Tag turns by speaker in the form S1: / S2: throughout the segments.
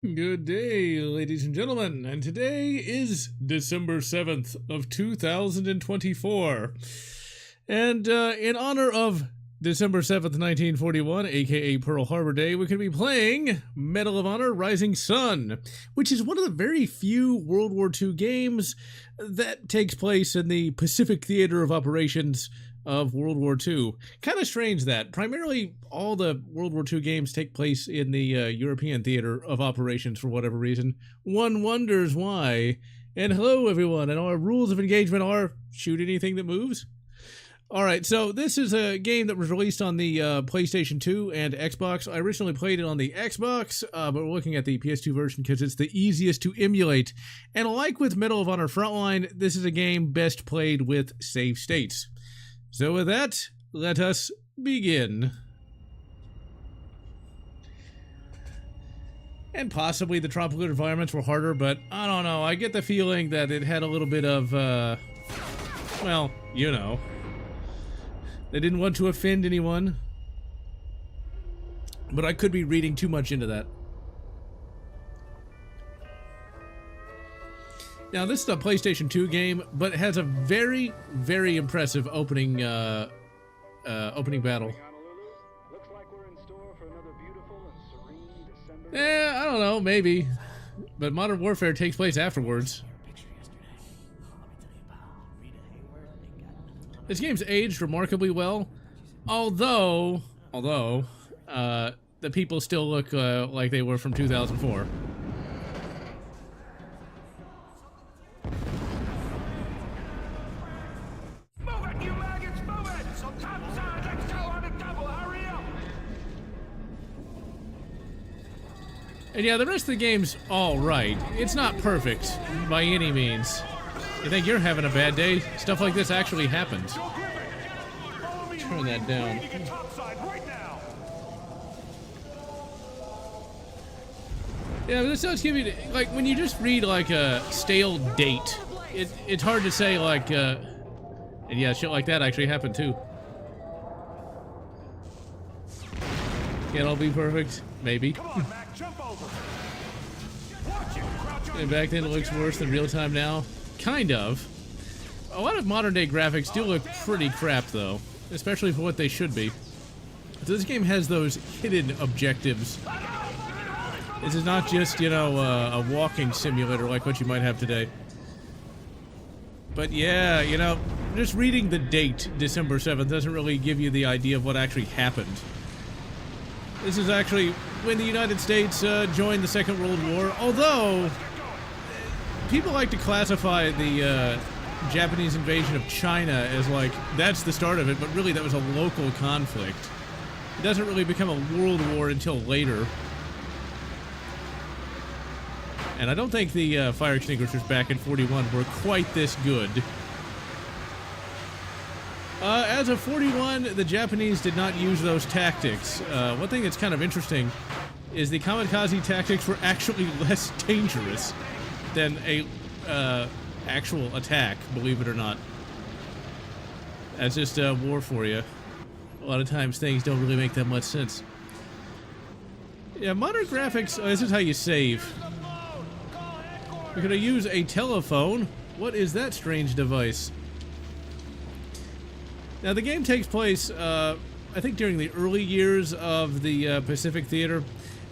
S1: Good day, ladies and gentlemen, and today is December 7th of 2024. And in honor of December 7th, 1941, aka Pearl Harbor Day, we could be playing Medal of Honor Rising Sun, which is one of the very few World War II games that takes place in the Pacific Theater of Operations of World War II. Kind of strange that. Primarily, all the World War II games take place in the European Theater of Operations for whatever reason. One wonders why. And hello, everyone, and our rules of engagement are shoot anything that moves. Alright, so this is a game that was released on the PlayStation 2 and Xbox. I originally played it on the Xbox, but we're looking at the PS2 version because it's the easiest to emulate. And like with Medal of Honor Frontline, this is a game best played with save states. So with that, let us begin. And possibly the tropical environments were harder, but I don't know. I get the feeling that it had a little bit of, well, you know. They didn't want to offend anyone. But I could be reading too much into that. Now, this is a PlayStation 2 game, but it has a very, very impressive opening battle. I don't know, maybe. But Modern Warfare takes place afterwards. This game's aged remarkably well, although the people still look like they were from 2004. And yeah, the rest of the game's alright. It's not perfect, by any means. You think you're having a bad day? Stuff like this actually happens. Turn that down. Yeah, but this does give you, like, when you just read, like, a stale date, it's hard to say, like, and yeah, shit like that actually happened, too. Can't all be perfect? Maybe. And back then it looks worse than real time now. Kind of. A lot of modern day graphics do look pretty crap though, especially for what they should be. So this game has those hidden objectives. This is not just, you know, a walking simulator like what you might have today. But yeah, you know, just reading the date, December 7th, doesn't really give you the idea of what actually happened. This is actually when the United States joined the Second World War, although people like to classify the Japanese invasion of China as like, that's the start of it, but really that was a local conflict. It doesn't really become a world war until later. And I don't think the fire extinguishers back in 41 were quite this good. As of 41, the Japanese did not use those tactics. One thing that's kind of interesting is the kamikaze tactics were actually less dangerous than a actual attack, believe it or not. That's just war for you. A lot of times things don't really make that much sense. Yeah, modern graphics, this is how you save. We're gonna use a telephone. What is that strange device? Now, the game takes place, I think, during the early years of the Pacific Theater.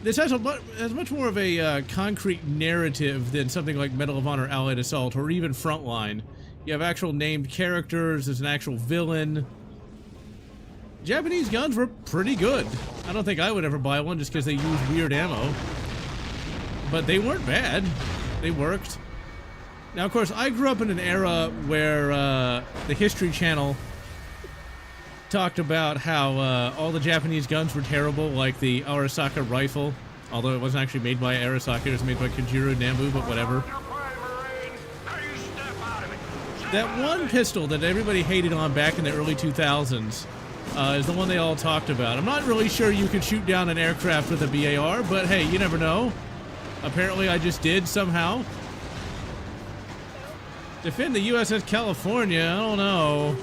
S1: This has much more of a concrete narrative than something like Medal of Honor Allied Assault or even Frontline. You have actual named characters, there's an actual villain. Japanese guns were pretty good. I don't think I would ever buy one just because they use weird ammo. But they weren't bad. They worked. Now, of course, I grew up in an era where the History Channel talked about how all the Japanese guns were terrible, like the Arisaka rifle, although it wasn't actually made by Arisaka, it was made by Kajiro Nambu, but whatever. That one pistol that everybody hated on back in the early 2000s is the one they all talked about. I'm not really sure you could shoot down an aircraft with a BAR, but hey, you never know. Apparently I just did somehow. Defend the USS California, I don't know.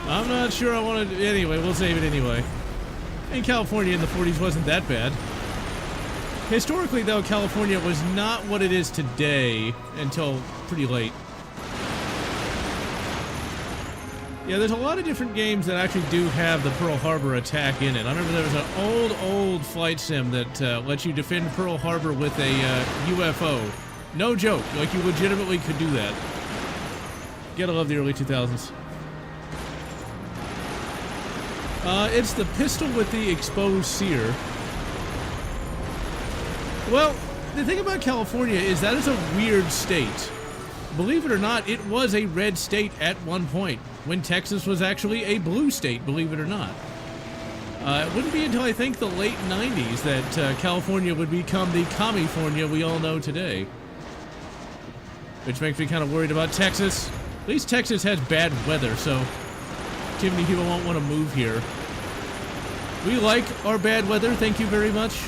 S1: I'm not sure I want to... Anyway, we'll save it anyway. In California in the 40s wasn't that bad. Historically, though, California was not what it is today until pretty late. Yeah, there's a lot of different games that actually do have the Pearl Harbor attack in it. I remember there was an old flight sim that lets you defend Pearl Harbor with a UFO. No joke, like you legitimately could do that. Gotta love the early 2000s. It's the pistol with the exposed sear. Well, the thing about California is that is a weird state. Believe it or not, it was a red state at one point, when Texas was actually a blue state, believe it or not. It wouldn't be until I think the late 90s that California would become the California we all know today. Which makes me kind of worried about Texas. At least Texas has bad weather, so too many people won't want to move here. We like our bad weather, thank you very much.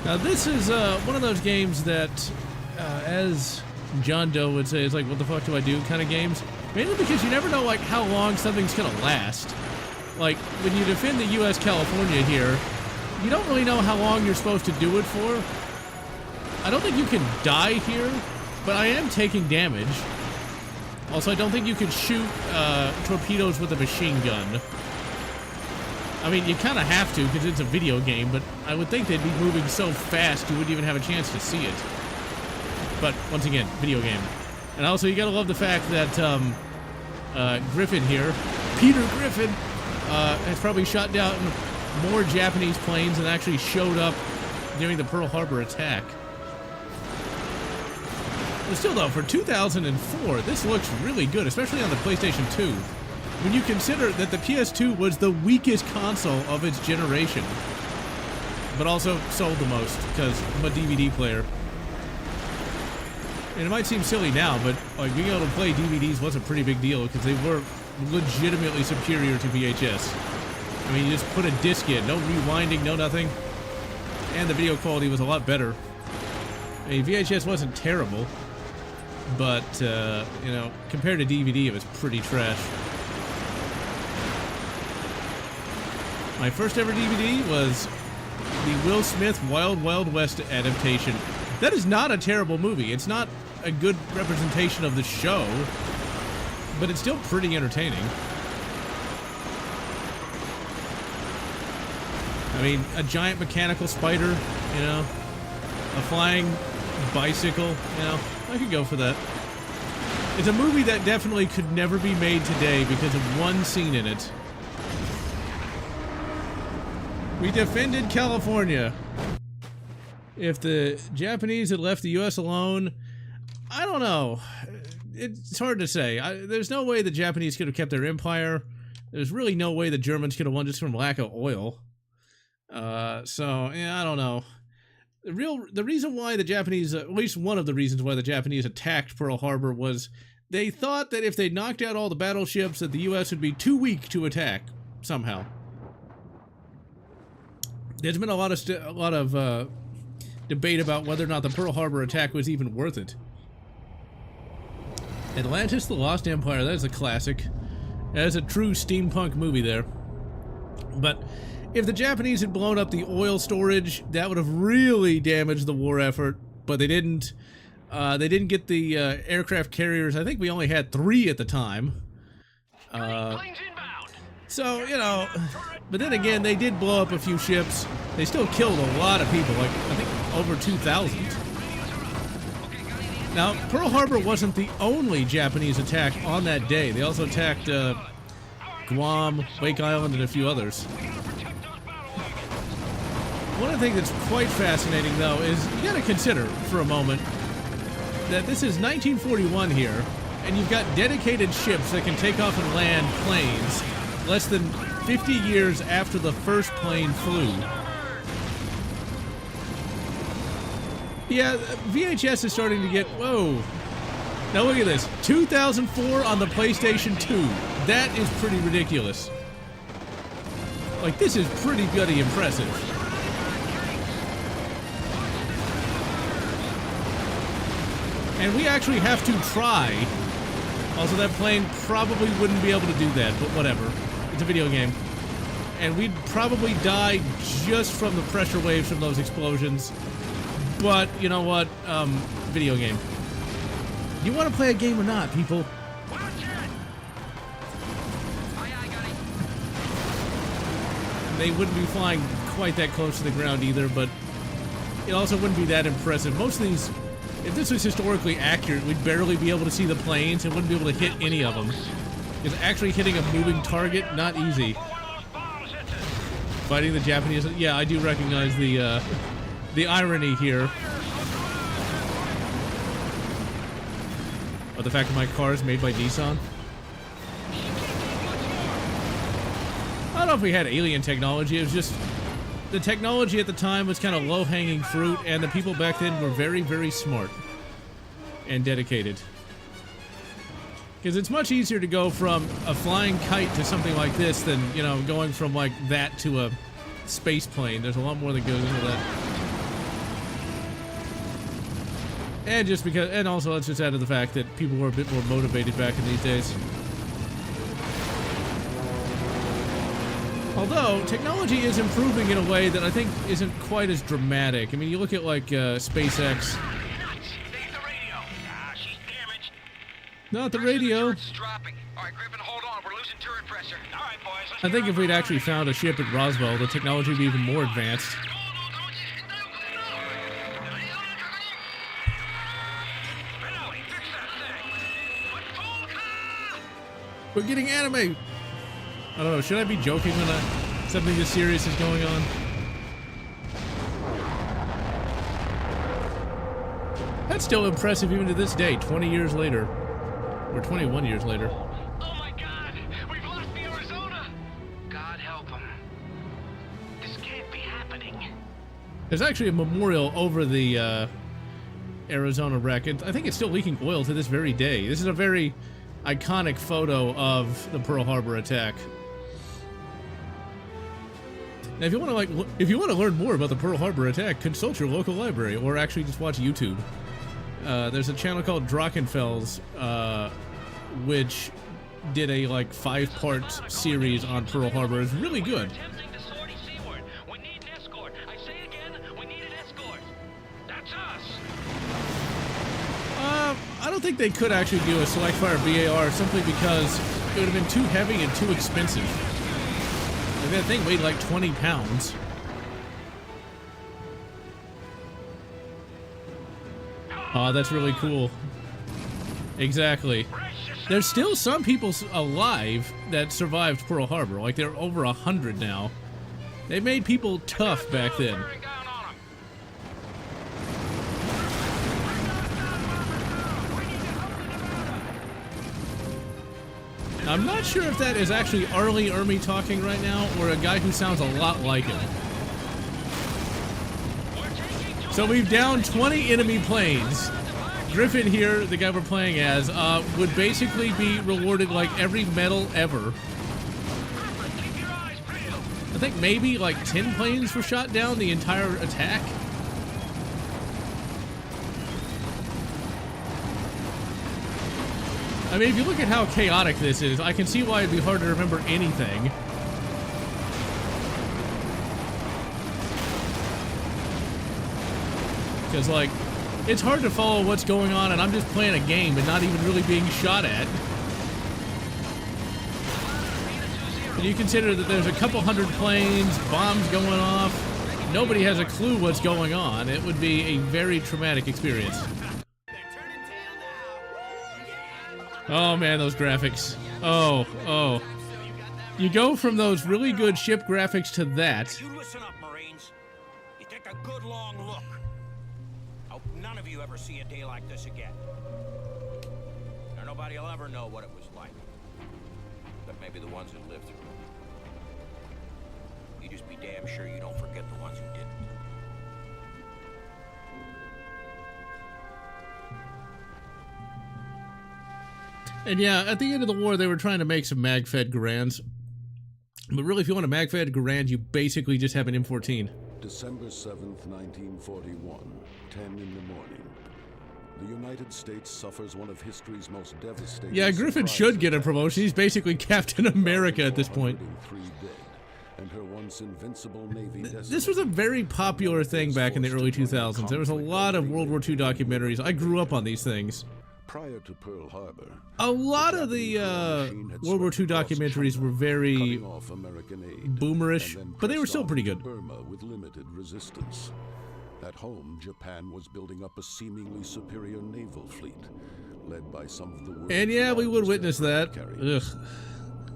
S1: Now this is one of those games that, as John Doe would say, it's like, what the fuck do I do kind of games. Mainly because you never know like how long something's gonna last. Like, when you defend the U.S. California here, you don't really know how long you're supposed to do it for. I don't think you can die here, but I am taking damage. Also, I don't think you can shoot torpedoes with a machine gun. I mean, you kind of have to because it's a video game, but I would think they'd be moving so fast you wouldn't even have a chance to see it. But, once again, video game. And also, you gotta love the fact that Griffin here, Peter Griffin, has probably shot down more Japanese planes than actually showed up during the Pearl Harbor attack. But still, though, for 2004, this looks really good, especially on the PlayStation 2. When you consider that the PS2 was the weakest console of its generation, but also sold the most because I'm a DVD player. And it might seem silly now, but like being able to play DVDs was a pretty big deal because they were legitimately superior to VHS. I mean, you just put a disc in, no rewinding, no nothing, and the video quality was a lot better. I mean, VHS wasn't terrible, but you know, compared to DVD, it was pretty trash. My first ever DVD was the Will Smith Wild Wild West adaptation. That is not a terrible movie. It's not a good representation of the show, but it's still pretty entertaining. I mean, a giant mechanical spider, you know, a flying bicycle, you know, I could go for that. It's a movie that definitely could never be made today because of one scene in it. We defended California. If the Japanese had left the U.S. alone, I don't know. It's hard to say. There's no way the Japanese could have kept their empire. There's really no way the Germans could have won just from lack of oil. So, yeah, I don't know. The reason why the Japanese, at least one of the reasons why the Japanese attacked Pearl Harbor was they thought that if they knocked out all the battleships that the U.S. would be too weak to attack, somehow. There's been a lot of debate about whether or not the Pearl Harbor attack was even worth it. Atlantis: The Lost Empire, that is a classic. That is a true steampunk movie there. But if the Japanese had blown up the oil storage, that would have really damaged the war effort, but they didn't. They didn't get the aircraft carriers. I think we only had 3 at the time. So, you know, but then again, they did blow up a few ships. They still killed a lot of people, like, I think over 2,000. Now, Pearl Harbor wasn't the only Japanese attack on that day. They also attacked Guam, Wake Island, and a few others. One of the things that's quite fascinating, though, is you gotta consider for a moment that this is 1941 here, and you've got dedicated ships that can take off and land planes less than 50 years after the first plane flew. Yeah, VHS is starting to get, whoa. Now look at this, 2004 on the PlayStation 2. That is pretty ridiculous. Like, this is pretty bloody impressive. And we actually have to try Also, that plane probably wouldn't be able to do that, but whatever. It's a video game. And we'd probably die just from the pressure waves from those explosions. But, you know what? Video game. You want to play a game or not, people? They wouldn't be flying quite that close to the ground either, but it also wouldn't be that impressive. Most of these, if this was historically accurate, we'd barely be able to see the planes and wouldn't be able to hit any of them. Because actually hitting a moving target, not easy. Fighting the Japanese, yeah, I do recognize the irony here. But the fact that my car is made by Nissan. I don't know if we had alien technology, it was just the technology at the time was kind of low-hanging fruit, and the people back then were very, very smart and dedicated. Because it's much easier to go from a flying kite to something like this than, you know, going from like that to a space plane. There's a lot more that goes into that. And just because, and also let's just add to the fact that people were a bit more motivated back in these days. Although, technology is improving in a way that I think isn't quite as dramatic. I mean, you look at, like, SpaceX. Not the radio. I think if we'd actually found a ship at Roswell, the technology would be even more advanced. We're getting anime! I don't know, should I be joking when something this serious is going on? That's still impressive even to this day, 20 years later. Or 21 years later.
S2: Oh my God! We've lost the Arizona! God help him. This can't be happening.
S1: There's actually a memorial over the Arizona wreck. I think it's still leaking oil to this very day. This is a very iconic photo of the Pearl Harbor attack. Now, if you want to learn more about the Pearl Harbor attack, consult your local library, or actually just watch YouTube. There's a channel called Drachenfels, which did a like 5-part series on Pearl Harbor. It's really good. I don't think they could actually do a select fire BAR simply because it would have been too heavy and too expensive. Like, that thing weighed like 20 pounds. Oh, that's really cool. Exactly. There's still some people alive that survived Pearl Harbor. Like, they're over 100 now. They made people tough back then. I'm not sure if that is actually Arlie Ermy talking right now, or a guy who sounds a lot like him. So we've downed 20 enemy planes. Griffin here, the guy we're playing as, would basically be rewarded like every medal ever. I think maybe like 10 planes were shot down the entire attack. I mean, if you look at how chaotic this is, I can see why it'd be hard to remember anything. Because, like, it's hard to follow what's going on, and I'm just playing a game and not even really being shot at. And you consider that there's a couple hundred planes, bombs going off, nobody has a clue what's going on. It would be a very traumatic experience. Oh man, those graphics. Oh. You go from those really good ship graphics to that.
S3: You listen up, Marines. You take a good long look. Hope none of you ever see a day like this again. Or nobody will ever know what it was like. But maybe the ones that lived through it. You just be damn sure you don't forget the ones who didn't.
S1: And yeah, at the end of the war, they were trying to make some mag-fed Garands. But really, if you want a mag-fed Garand, you basically just have an M14.
S4: December 7th, 1941, 10 in the morning. The United States suffers one of history's most devastating.
S1: Yeah, Griffin should get a promotion. He's basically Captain America at this point.
S4: 103 dead, and her once invincible navy
S1: This was a very popular thing back in the early 2000s. There was a lot of World War II documentaries. I grew up on these things.
S4: Prior to Pearl Harbor,
S1: A lot of the World War II documentaries were very boomerish, but they were still pretty good.
S4: Burma with limited resistance. At home, Japan was building up a seemingly superior naval fleet, led by some of the world's
S1: And yeah, we would
S4: largest
S1: witness that.
S4: aircraft carriers.
S1: Ugh.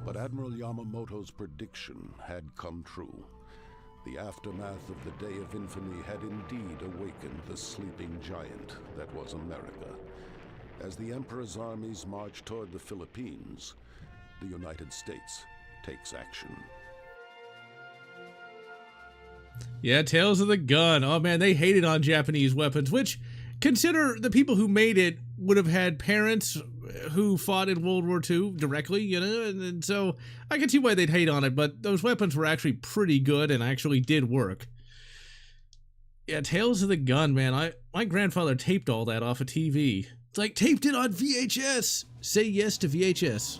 S4: But Admiral Yamamoto's prediction had come true. The aftermath of the Day of Infamy had indeed awakened the sleeping giant that was America. As the Emperor's armies marched toward the Philippines, the United States takes action.
S1: Yeah, Tales of the Gun. Oh man, they hated on Japanese weapons, which, consider the people who made it would have had parents who fought in World War II directly, you know, and so I can see why they'd hate on it, but those weapons were actually pretty good and actually did work. Yeah, Tales of the Gun, man. My grandfather taped all that off a TV. It's like, taped it on VHS. Say yes to VHS.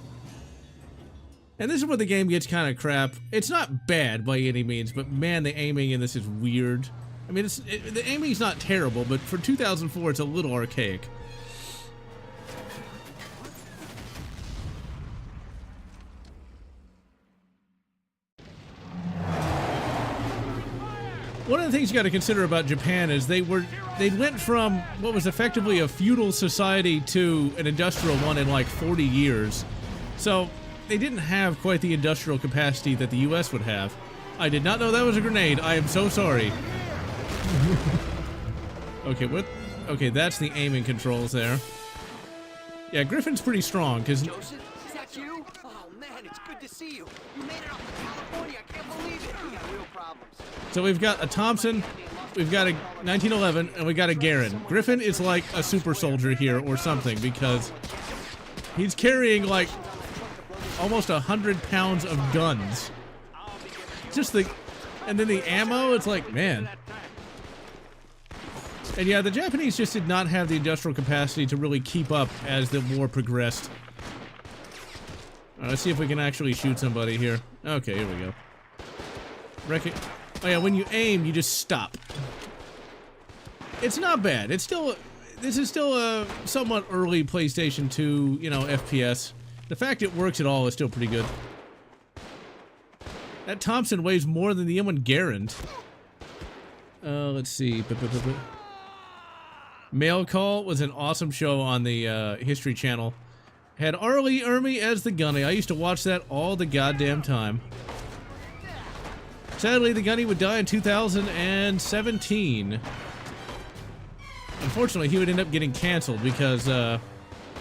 S1: And this is where the game gets kind of crap. It's not bad by any means, but man, the aiming in this is weird. I mean, the aiming's not terrible, but for 2004, it's a little archaic. One of the things you got to consider about Japan is they went from what was effectively a feudal society to an industrial one in like 40 years. So they didn't have quite the industrial capacity that the US would have. I did not know that was a grenade. I am so sorry. Okay, okay, that's the aiming controls there. Yeah, Griffin's pretty strong because
S5: Joseph, is that you? Oh man, it's good to see you. You made it off to California. I can't believe it. We got real problems.
S1: So we've got a Thompson, we've got a 1911, and we got a Garand. Griffin is like a super soldier here or something because he's carrying like almost 100 pounds of guns. Just and then the ammo, it's like, man. And yeah, the Japanese just did not have the industrial capacity to really keep up as the war progressed. Let's see if we can actually shoot somebody here. Okay, here we go. Oh yeah, when you aim, you just stop. It's not bad. This is still a somewhat early PlayStation 2, you know, FPS. The fact it works at all is still pretty good. That Thompson weighs more than the M1 Garand. Let's see. Mail Call was an awesome show on the History Channel. Had Arlie Ermy as the gunny. I used to watch that all the goddamn time. Sadly, the gunny would die in 2017. Unfortunately, he would end up getting canceled because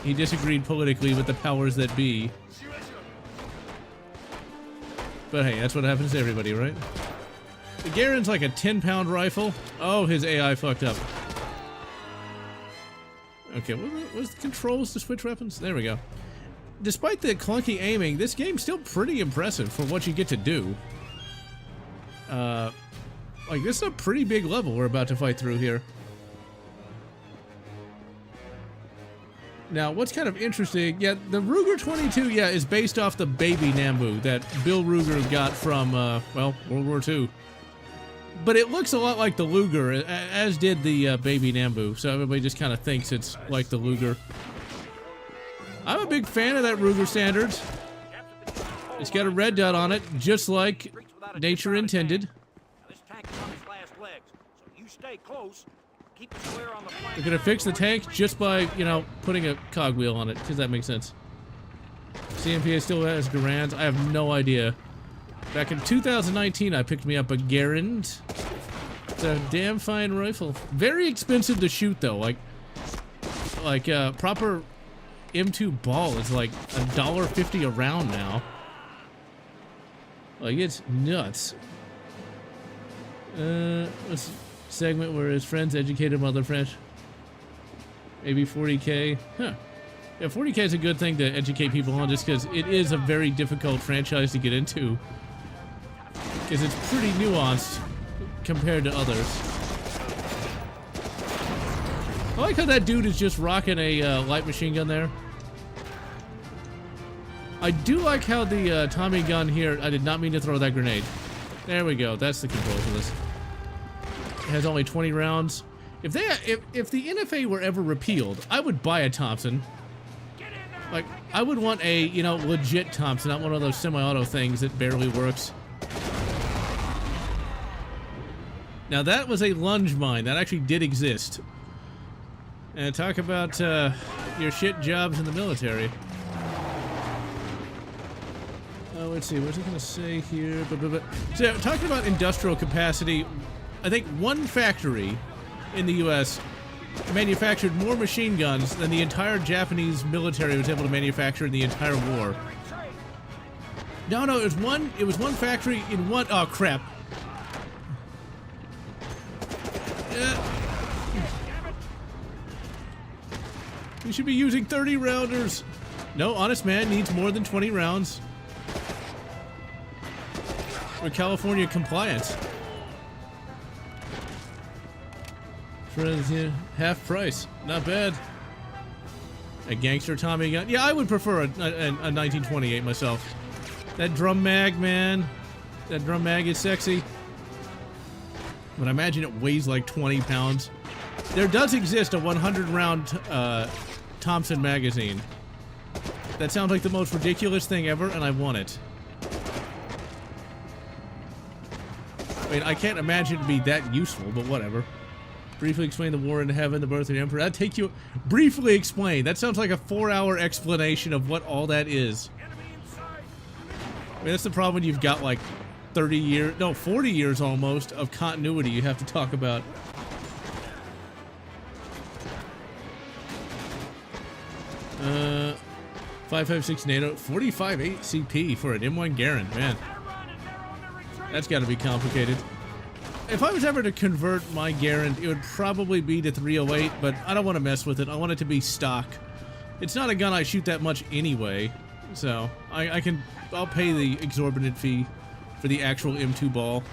S1: he disagreed politically with the powers that be. But hey, that's what happens to everybody, right? The Garand's like a 10-pound rifle. Oh, his AI fucked up. Okay, what was the controls to switch weapons? There we go. Despite the clunky aiming, this game's still pretty impressive for what you get to do. Like, this is a pretty big level we're about to fight through here. Now, what's kind of interesting, yeah, the Ruger 22, yeah, is based off the baby Nambu that Bill Ruger got from, well, World War II. But it looks a lot like the Luger, as did the baby Nambu, so everybody just kind of thinks it's like the Luger. I'm a big fan of that Ruger Standards. It's got a red dot on it, just like nature intended. We're gonna fix the tank just by, you know, putting a cogwheel on it, because that makes sense. CMPA still has Garands. I have no idea. Back in 2019, I picked me up a Garand. It's a damn fine rifle. Very expensive to shoot, though. Like proper M2 ball is like $1.50 a round now. Like, it's nuts. This segment where his friends educated mother French. Maybe 40K. Huh. Yeah, 40K is a good thing to educate people on just because it is a very difficult franchise to get into. Because it's pretty nuanced compared to others. I like how that dude is just rocking a light machine gun there. I do like how the Tommy gun here, I did not mean to throw that grenade. There we go, that's the control for this. It has only 20 rounds. If the NFA were ever repealed, I would buy a Thompson. Like, I would want a, you know, legit Thompson, not one of those semi-auto things that barely works. Now that was a lunge mine, that actually did exist. And talk about your shit jobs in the military. Let's see, what's it gonna say here? So, talking about industrial capacity, I think one factory in the US manufactured more machine guns than the entire Japanese military was able to manufacture in the entire war. No, it was one factory in one, oh crap. You should be using 30 rounders. No, honest man needs more than 20 rounds. For California compliance. For half price. Not bad. A gangster Tommy gun. Yeah, I would prefer a 1928 myself. That drum mag, man. That drum mag is sexy. But I imagine it weighs like 20 pounds. There does exist a 100 round Thompson magazine. That sounds like the most ridiculous thing ever, and I want it. I mean, I can't imagine it to be that useful, but whatever. Briefly explain the war in heaven, the birth of the emperor. That'd take you... Briefly explain. That sounds like a 4-hour explanation of what all that is. I mean, that's the problem when you've got like 30 years... No, 40 years almost of continuity you have to talk about. Uh... 5.56 NATO, 45.8 CP for an M1 Garand, man. That's got to be complicated. If I was ever to convert my Garand, it would probably be to 308, but I don't want to mess with it. I want it to be stock. It's not a gun I shoot that much anyway, so I'll pay the exorbitant fee for the actual M2 ball.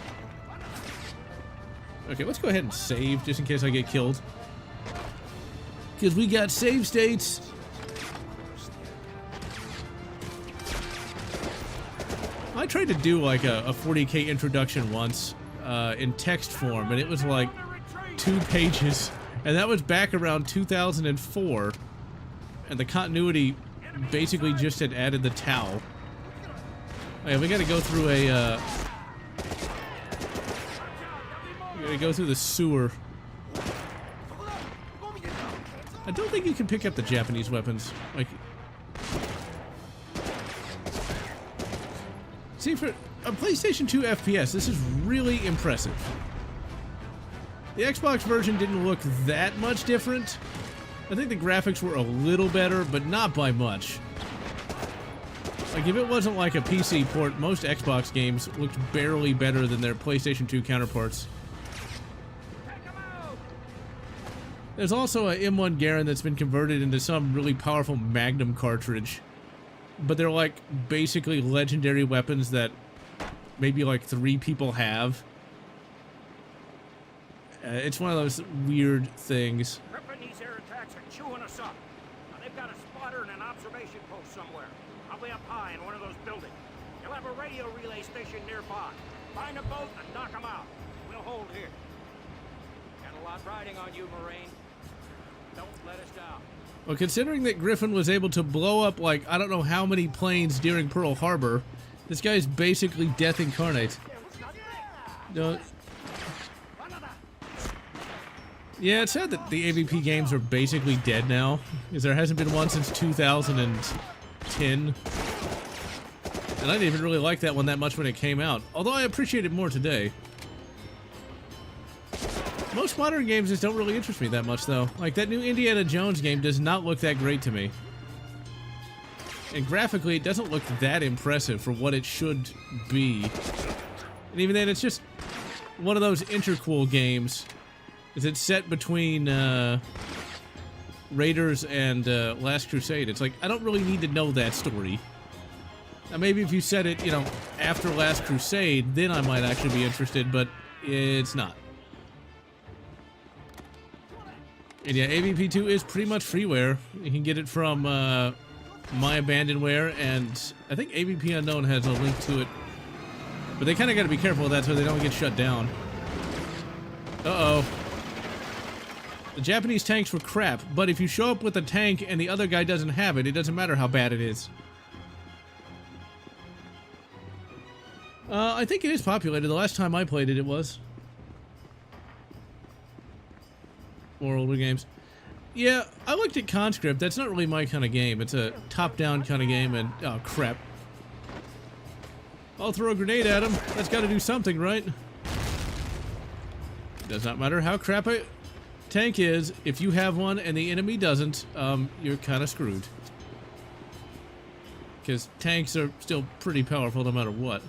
S1: Okay, let's go ahead and save just in case I get killed. Because we got save states. I tried to do like a 40k introduction once in text form, and it was like 2 pages, and that was back around 2004, and the continuity basically just had added the towel. Okay, we gotta go through a we gotta go through the sewer. I don't think you can pick up the Japanese weapons. Like, see, for a PlayStation 2 FPS, this is really impressive. The Xbox version didn't look that much different. I think the graphics were a little better, but not by much. Like, if it wasn't like a PC port, most Xbox games looked barely better than their PlayStation 2 counterparts. There's also a M1 Garand that's been converted into some really powerful Magnum cartridge. But they're like basically legendary weapons that maybe like 3 people have. It's one of those weird things.
S3: These air attacks are chewing us up. Now, they've got a spotter and an observation post somewhere. Probably up high in one of those buildings. You'll have a radio relay station nearby. Find a boat and knock them out. We'll hold here. Got a lot riding on you, Marine. Don't let us down.
S1: Well, considering that Griffin was able to blow up, like, I don't know how many planes during Pearl Harbor, this guy's basically death incarnate. No. Yeah, it's sad that the AVP games are basically dead now, because there hasn't been one since 2010. And I didn't even really like that one that much when it came out, although I appreciate it more today. Most modern games just don't really interest me that much, though. Like, that new Indiana Jones game does not look that great to me. And graphically, it doesn't look that impressive for what it should be. And even then, it's just one of those interquel games. Is it set between Raiders and Last Crusade? It's like, I don't really need to know that story. Now, maybe if you set it, you know, after Last Crusade, then I might actually be interested, but it's not. And yeah, AVP2 is pretty much freeware. You can get it from My Abandonware, and I think AVP Unknown has a link to it. But they kind of got to be careful with that so they don't get shut down. Uh-oh. The Japanese tanks were crap, but if you show up with a tank and the other guy doesn't have it, it doesn't matter how bad it is. I think it is populated. The last time I played it, it was. Or older games. Yeah, I looked at Conscript. That's not really my kind of game. It's a top-down kind of game, and... oh, crap. I'll throw a grenade at him. That's got to do something, right? Does not matter how crap a tank is. If you have one and the enemy doesn't, you're kind of screwed. Because tanks are still pretty powerful no matter what.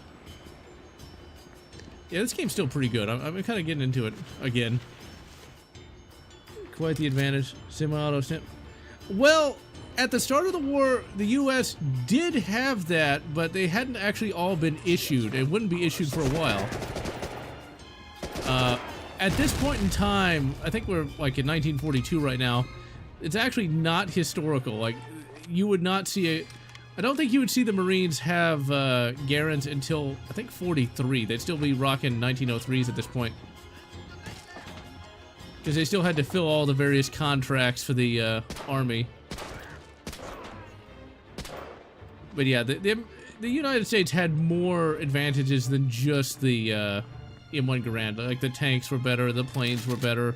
S1: Yeah, this game's still pretty good. I'm kind of getting into it again. Quite the advantage. Semi-auto snip. Well, at the start of the war, the U.S. did have that, but they hadn't actually all been issued. It wouldn't be issued for a while. At this point in time, I think we're like in 1942 right now. It's actually not historical. Like, you would not see a... I don't think you would see the Marines have Garand until, I think, 43. They'd still be rocking 1903s at this point. Because they still had to fill all the various contracts for the Army. But yeah, the United States had more advantages than just the M1 Garand. Like, the tanks were better, the planes were better,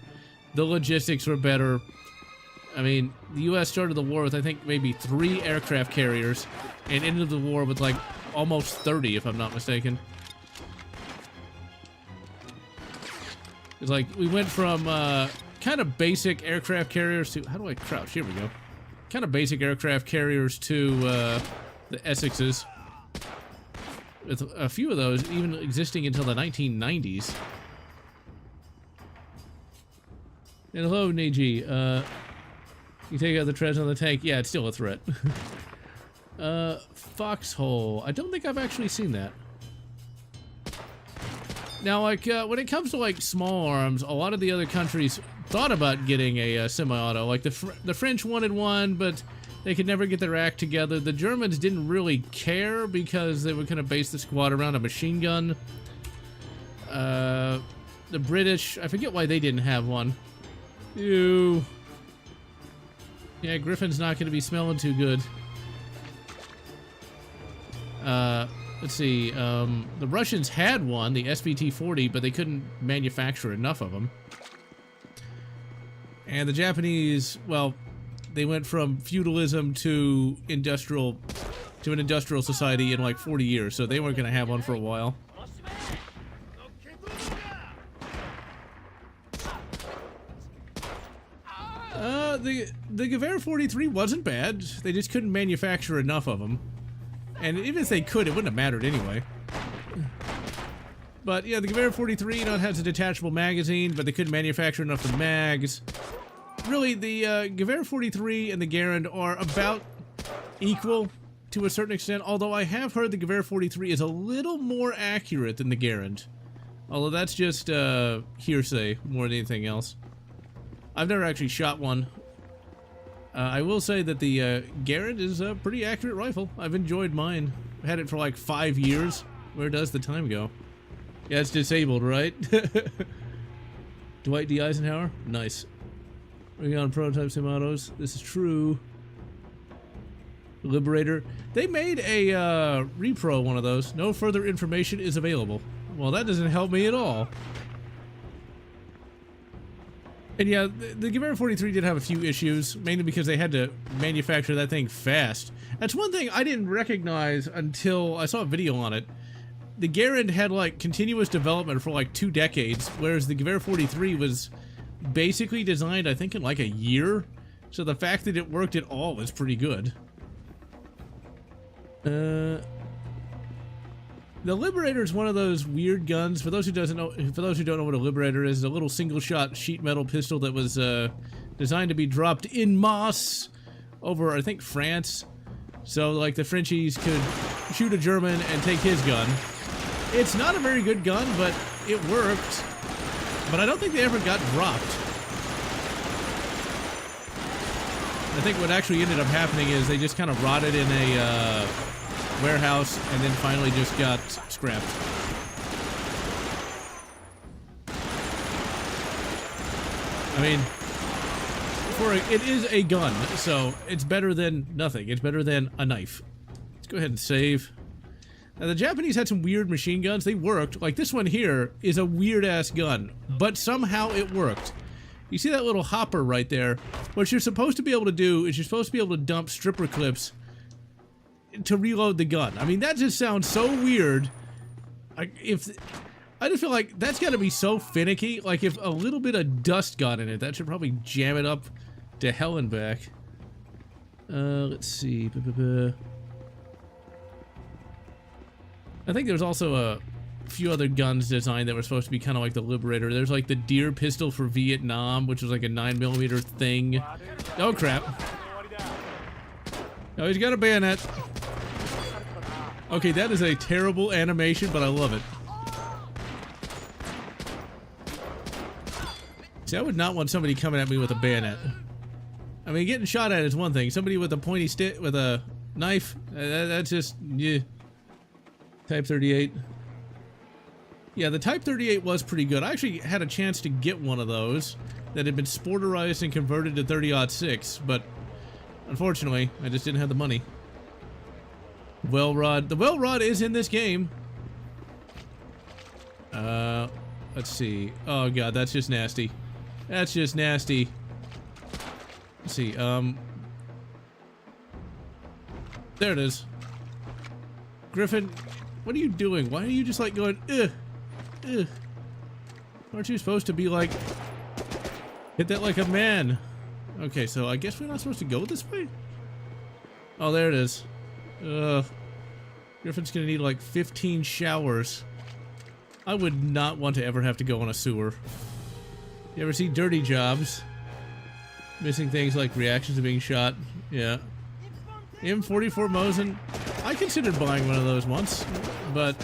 S1: the logistics were better. I mean, the U.S. started the war with, I think, maybe 3 aircraft carriers, and ended the war with, like, almost 30, if I'm not mistaken. It's like, we went from kind of basic aircraft carriers to... how do I crouch? Here we go. Kind of basic aircraft carriers to the Essexes. With a few of those even existing until the 1990s. And hello, Niji. You take out the treads on the tank. Yeah, it's still a threat. Foxhole. I don't think I've actually seen that. Now, like, when it comes to, like, small arms, a lot of the other countries thought about getting a semi-auto. Like, the French wanted one, but they could never get their act together. The Germans didn't really care because they were going to base the squad around a machine gun. The British, I forget why they didn't have one. Ew. Yeah, Griffin's not going to be smelling too good. Let's see. The Russians had one, the SVT-40, but they couldn't manufacture enough of them. And the Japanese, well, they went from feudalism to an industrial society in like 40 years, so they weren't going to have one for a while. The Gewehr 43 wasn't bad. They just couldn't manufacture enough of them. And even if they could, it wouldn't have mattered anyway. But yeah, the Gewehr 43, you know, it has a detachable magazine, but they couldn't manufacture enough of the mags. Really, the Gewehr 43 and the Garand are about equal to a certain extent, although I have heard the Gewehr 43 is a little more accurate than the Garand. Although that's just hearsay more than anything else. I've never actually shot one. I will say that the Garand is a pretty accurate rifle. I've enjoyed mine. I've had it for like 5 years. Where does the time go? Yeah, it's disabled, right? Dwight D. Eisenhower? Nice. Working on prototype semi-autos. This is true. Liberator. They made a repro one of those. No further information is available. Well, that doesn't help me at all. And yeah, the Gewehr 43 did have a few issues, mainly because they had to manufacture that thing fast. That's one thing I didn't recognize until I saw a video on it. The Garand had like continuous development for like 2 decades, whereas the Gewehr 43 was basically designed, I think, in like a year. So the fact that it worked at all is pretty good. The Liberator is one of those weird guns. For those who don't know what a Liberator is, a little single-shot sheet metal pistol that was designed to be dropped en masse over, I think, France. So, like, the Frenchies could shoot a German and take his gun. It's not a very good gun, but it worked. But I don't think they ever got dropped. I think what actually ended up happening is they just kind of rotted in a warehouse and then finally just got scrapped. I mean, it is a gun, so it's better than nothing. It's better than a knife. Let's go ahead and save. Now, the Japanese had some weird machine guns. They worked. Like, this one here is a weird-ass gun, but somehow it worked. You see that little hopper right there? What you're supposed to be able to do is you're supposed to be able to dump stripper clips to reload the gun. I mean, that just sounds so weird. I just feel like that's got to be so finicky. Like, if a little bit of dust got in it, that should probably jam it up to hell and back. Let's see. I think there's also a few other guns designed that were supposed to be kind of like the Liberator. There's like the Deer pistol for Vietnam, which was like a 9mm thing. Oh, crap. Oh, he's got a bayonet. Okay, that is a terrible animation, but I love it. See, I would not want somebody coming at me with a bayonet. I mean, getting shot at is one thing. Somebody with a pointy stick, with a knife, that's just, yeah. Type 38. Yeah, the Type 38 was pretty good. I actually had a chance to get one of those that had been sporterized and converted to 30-06, but unfortunately, I just didn't have the money. Well rod. The well rod is in this game. Let's see. Oh god, that's just nasty. That's just nasty. Let's see, there it is. Griffin, what are you doing? Why are you just like going, ugh, ugh? Aren't you supposed to be like, hit that like a man? Okay, so I guess we're not supposed to go this way? Oh, there it is. Griffin's gonna need like 15 showers. I would not want to ever have to go on a sewer. You ever see Dirty Jobs? Missing things like reactions to being shot. Yeah. M44 Mosin. I considered buying one of those once, but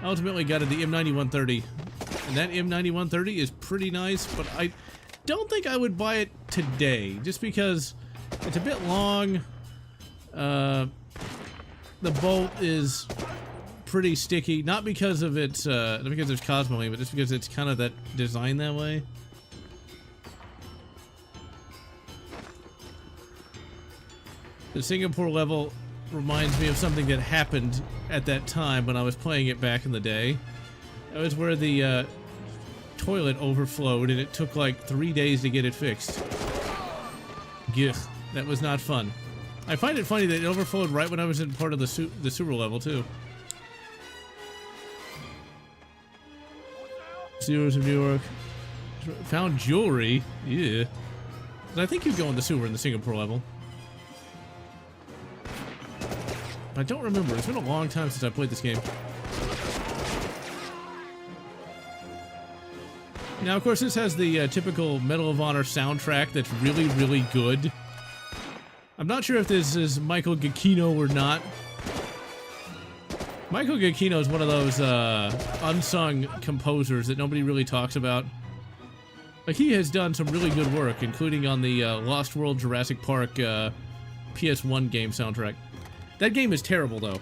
S1: ultimately got it the M9130. And that M9130 is pretty nice, but I don't think I would buy it today, just because it's a bit long. The bolt is pretty sticky, not because of its, not because there's Cosmo, but just because it's kind of that designed that way. The Singapore level reminds me of something that happened at that time when I was playing it back in the day. That was where the toilet overflowed and it took like 3 days to get it fixed. Gih, that was not fun. I find it funny that it overflowed right when I was in part of the sewer level too. Sewers of New York. Found jewelry? Yeah. I think you go in the sewer in the Singapore level. I don't remember. It's been a long time since I played this game. Now, of course, this has the typical Medal of Honor soundtrack that's really, really good. I'm not sure if this is Michael Giacchino or not. Michael Giacchino is one of those unsung composers that nobody really talks about. Like, he has done some really good work, including on the Lost World Jurassic Park PS1 game soundtrack. That game is terrible, though.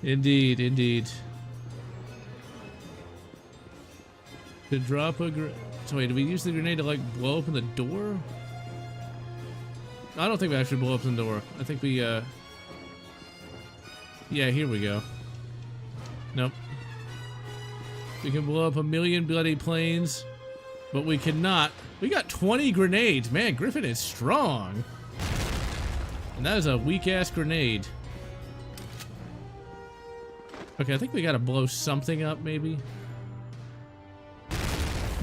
S1: Indeed, indeed. To drop a grenade. So wait, did we use the grenade to, like, blow open the door? I don't think we actually blow open the door. I think we, yeah, here we go. Nope. We can blow up 1,000,000 bloody planes, but we cannot. We got 20 grenades. Man, Griffin is strong. And that is a weak-ass grenade. Okay, I think we gotta blow something up, maybe.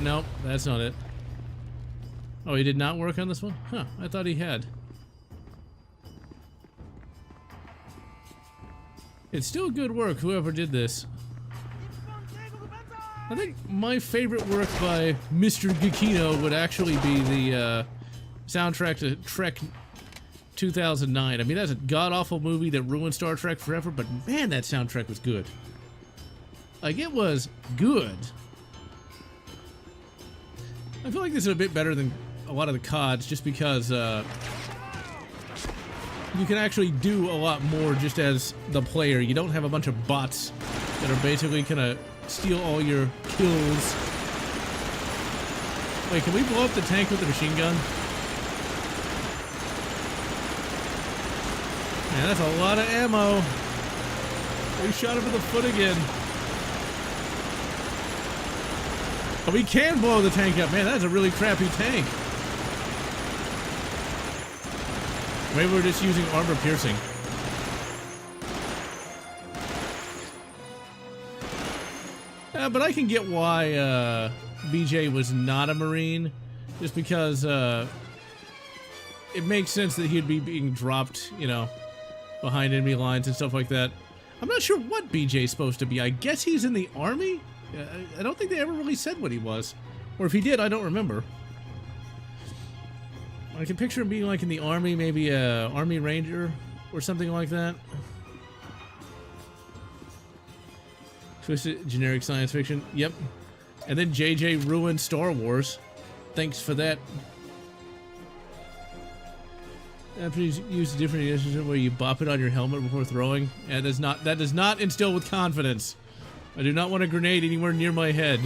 S1: Nope, that's not it. Oh, he did not work on this one? Huh, I thought he had. It's still good work, whoever did this. I think my favorite work by Mr. Giacchino would actually be the soundtrack to Trek 2009. I mean, that's a god-awful movie that ruined Star Trek forever, but man, that soundtrack was good. Like, it was good. I feel like this is a bit better than a lot of the CODs just because you can actually do a lot more just as the player. You don't have a bunch of bots that are basically gonna steal all your kills. Wait, can we blow up the tank with the machine gun? Man, that's a lot of ammo. We shot him in the foot again. Oh, we can blow the tank up. Man, that's a really crappy tank. Maybe we're just using armor piercing. But I can get why BJ was not a Marine. Just because it makes sense that he'd be being dropped, you know, behind enemy lines and stuff like that. I'm not sure what BJ's supposed to be. I guess he's in the army? I don't think they ever really said what he was. Or if he did, I don't remember. I can picture him being like in the army, maybe a army ranger or something like that. Twisted generic science fiction. Yep. And then JJ ruined Star Wars. Thanks for that. After you use a different edition where you bop it on your helmet before throwing. And that does not instill with confidence. I do not want a grenade anywhere near my head.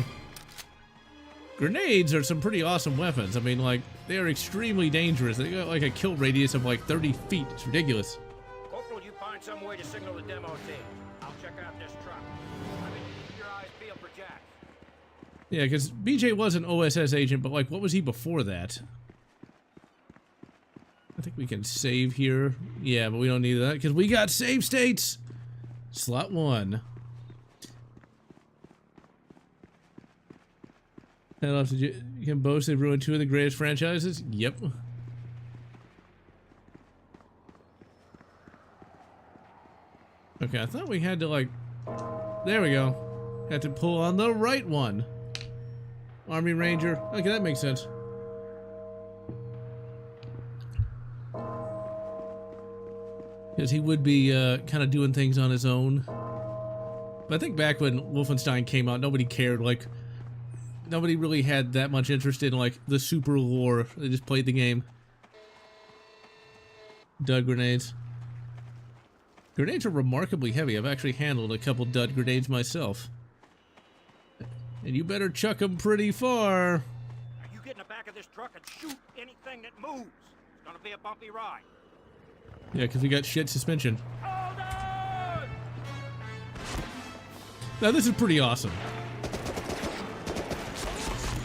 S1: Grenades are some pretty awesome weapons. I mean, like, they are extremely dangerous. They got like a kill radius of like 30 feet. It's ridiculous.
S3: Corporal, you find some way to signal the demo team. I'll check out this truck. I mean, keep your eyes peeled for Jack.
S1: Yeah, because BJ was an OSS agent, but like, what was he before that? I think we can save here. Yeah, but we don't need that because we got save states. Slot 1. Head off to you can boast they've ruined 2 of the greatest franchises. Yep. Okay, I thought we had to like. There we go. Had to pull on the right one. Army Ranger. Okay, that makes sense. Because he would be kind of doing things on his own. But I think back when Wolfenstein came out, nobody cared. Like, nobody really had that much interest in like the super lore. They just played the game. Dud grenades. Grenades are remarkably heavy. I've actually handled a couple dud grenades myself. And you better chuck them pretty far.
S3: Now you get in the back of this truck and shoot anything that moves. It's gonna be a bumpy ride.
S1: Yeah, because we got shit suspension.
S3: Hold on!
S1: Now this is pretty awesome.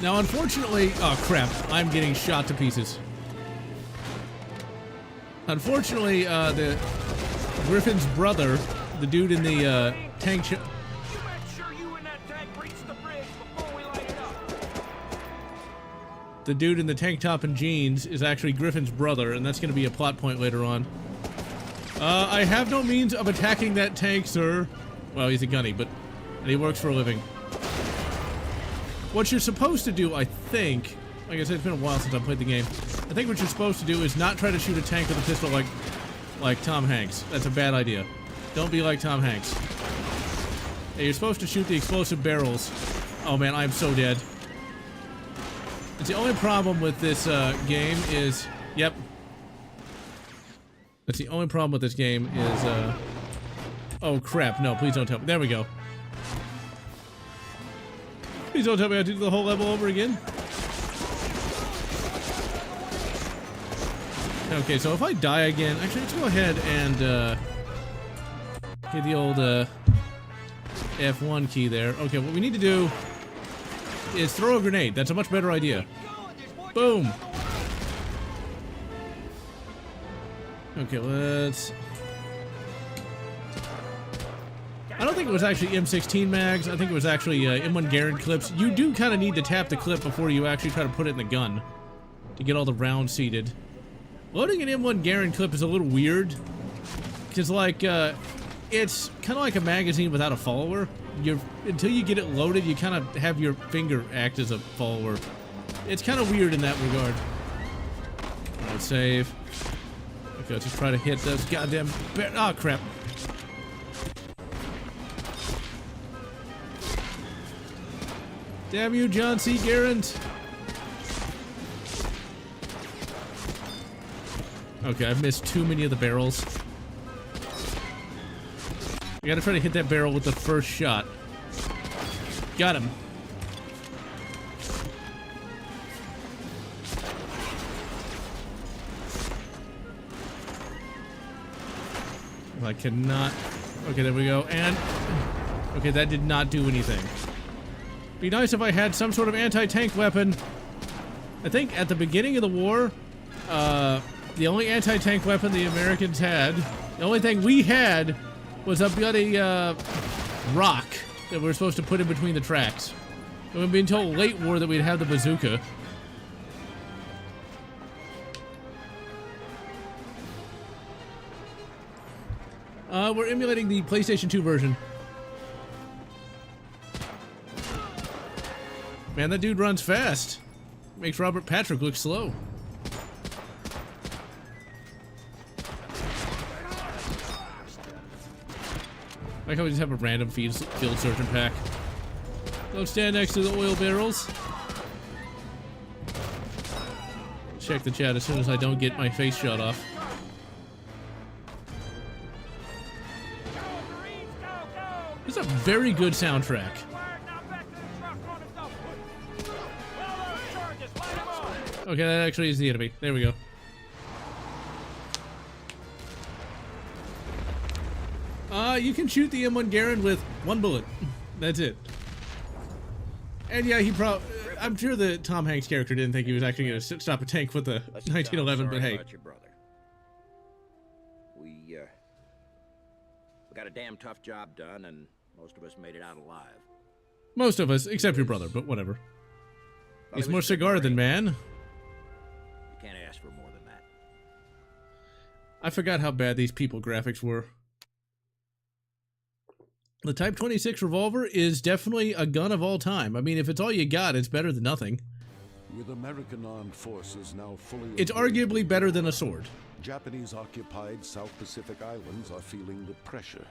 S1: Now unfortunately, oh crap, I'm getting shot to pieces. Unfortunately, the Griffin's brother, the dude in the tank
S3: You make sure you and that tank reach the bridge before we light it up.
S1: the dude in the tank top and jeans is actually Griffin's brother, and that's going to be a plot point later on. I have no means of attacking that tank, sir. Well, he's a gunny, and he works for a living. What you're supposed to do, I think, like I said, it's been a while since I played the game. I think what you're supposed to do is not try to shoot a tank with a pistol like Tom Hanks. That's a bad idea. Don't be like Tom Hanks. Hey, you're supposed to shoot the explosive barrels. Oh man, I'm so dead. It's the only problem with this game is, yep. That's the only problem with this game is, oh crap, no, please don't tell me. There we go. Please don't tell me I have to do the whole level over again. Okay, so if I die again, actually let's go ahead and hit the old F1 key there. Okay, what we need to do is throw a grenade. That's a much better idea. Boom. Okay, let's... I don't think it was actually M16 mags. I think it was actually M1 Garand clips. You do kind of need to tap the clip before you actually try to put it in the gun to get all the rounds seated. Loading an M1 Garand clip is a little weird because, like, it's kind of like a magazine without a follower. Until you get it loaded, you kind of have your finger act as a follower. It's kind of weird in that regard. Alright, save. Okay, let's just try to hit those goddamn... Oh, crap. Damn you, John C. Garand. Okay, I've missed too many of the barrels. I gotta try to hit that barrel with the first shot. Got him. I cannot. Okay, there we go. And okay, that did not do anything. Be nice if I had some sort of anti-tank weapon. I think at the beginning of the war, the only anti-tank weapon the Americans had, the only thing we had, was a bloody rock that we were supposed to put in between the tracks. And we've been told late war that we'd have the bazooka. We're emulating the PlayStation 2 version. Man, that dude runs fast. Makes Robert Patrick look slow. Like how we just have a random field surgeon pack. Don't stand next to the oil barrels. Check the chat as soon as I don't get my face shot off. This is a very good soundtrack. Okay, that actually is the enemy. There we go. You can shoot the M1 Garand with one bullet. That's it. And yeah, I'm sure the Tom Hanks character didn't think he was actually going to stop a tank with a 1911, but hey.
S3: Your brother. We got a damn tough job done, and most of us made it out alive.
S1: Most of us, except your brother, but whatever. He's more cigar than man.
S3: You can't ask for more than that.
S1: I forgot how bad these people graphics were. The Type 26 revolver is definitely a gun of all time. I mean, if it's all you got, it's better than nothing.
S4: With American armed forces now fully...
S1: It's arguably better than a sword.
S4: Japanese-occupied South Pacific Islands are feeling the pressure.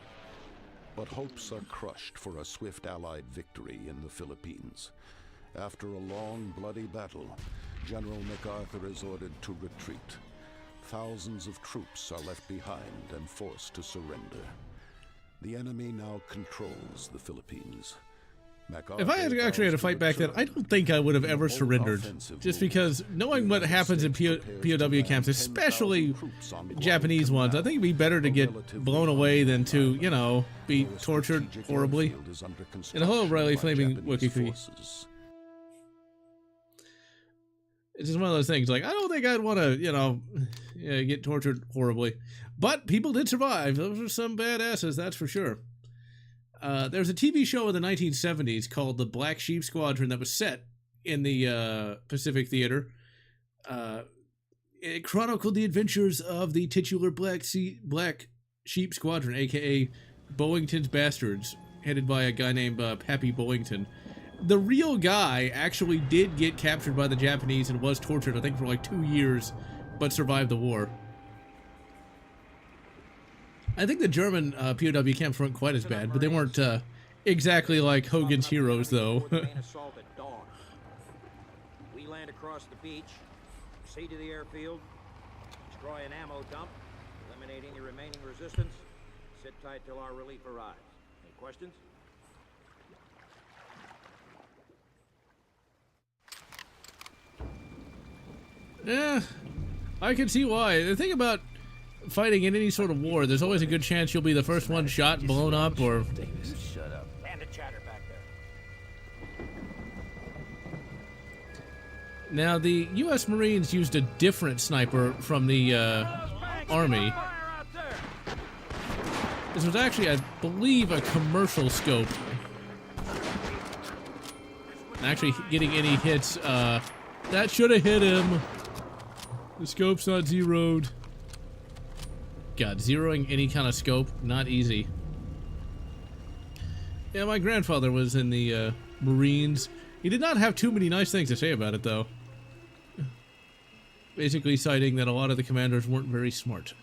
S4: But hopes are crushed for a swift Allied victory in the Philippines. After a long, bloody battle, General MacArthur is ordered to retreat. Thousands of troops are left behind and forced to surrender. The enemy now controls the Philippines.
S1: If I had actually had to fight back then, I don't think I would have ever surrendered. Just because knowing what happens in POW camps, especially Japanese ones, I think it'd be better to get blown away than to, you know, be tortured horribly. And hello, Riley Flaming Wookiee. It's just one of those things, like, I don't think I'd want to, you know, get tortured horribly. But people did survive. Those were some badasses, that's for sure. There's a TV show in the 1970s called The Black Sheep Squadron that was set in the Pacific Theater. It chronicled the adventures of the titular Black Sheep Squadron, a.k.a. Bowington's Bastards, headed by a guy named Pappy Bowington. The real guy actually did get captured by the Japanese and was tortured, I think, for like 2 years, but survived the war. I think the German POW camps weren't quite as bad, but they weren't exactly like Hogan's Heroes, though.
S3: We land across the beach, proceed to the airfield, destroy an ammo dump, eliminate any remaining resistance, sit tight till our relief arrives. Any questions?
S1: Yeah, I can see why. The thing about fighting in any sort of war, there's always a good chance you'll be the first one shot, blown up, or...
S3: Shut up. And the chatter back there.
S1: Now, the U.S. Marines used a different sniper from the Army. This was actually, I believe, a commercial scope. And actually getting any hits, that should have hit him. The scope's not zeroed. God, zeroing any kind of scope, not easy. Yeah, my grandfather was in the Marines. He did not have too many nice things to say about it, though. Basically citing that a lot of the commanders weren't very smart.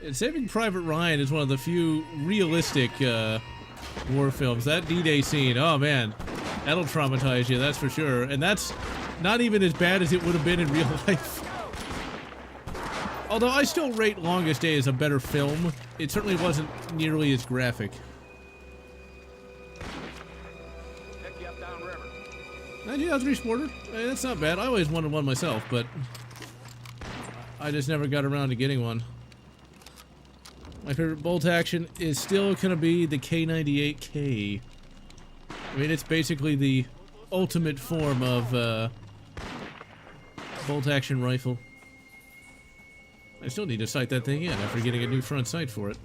S1: And Saving Private Ryan is one of the few realistic war films. That D-Day scene, oh man, that'll traumatize you, that's for sure. And that's not even as bad as it would have been in real life. Although I still rate Longest Day as a better film, it certainly wasn't nearly as graphic.
S3: Pick you up downriver.
S1: 1903 Sporter? Hey, that's not bad. I always wanted one myself, but I just never got around to getting one. My favorite bolt action is still going to be the K98K. I mean, it's basically the ultimate form of bolt action rifle. I still need to sight that thing in after getting a new front sight for it.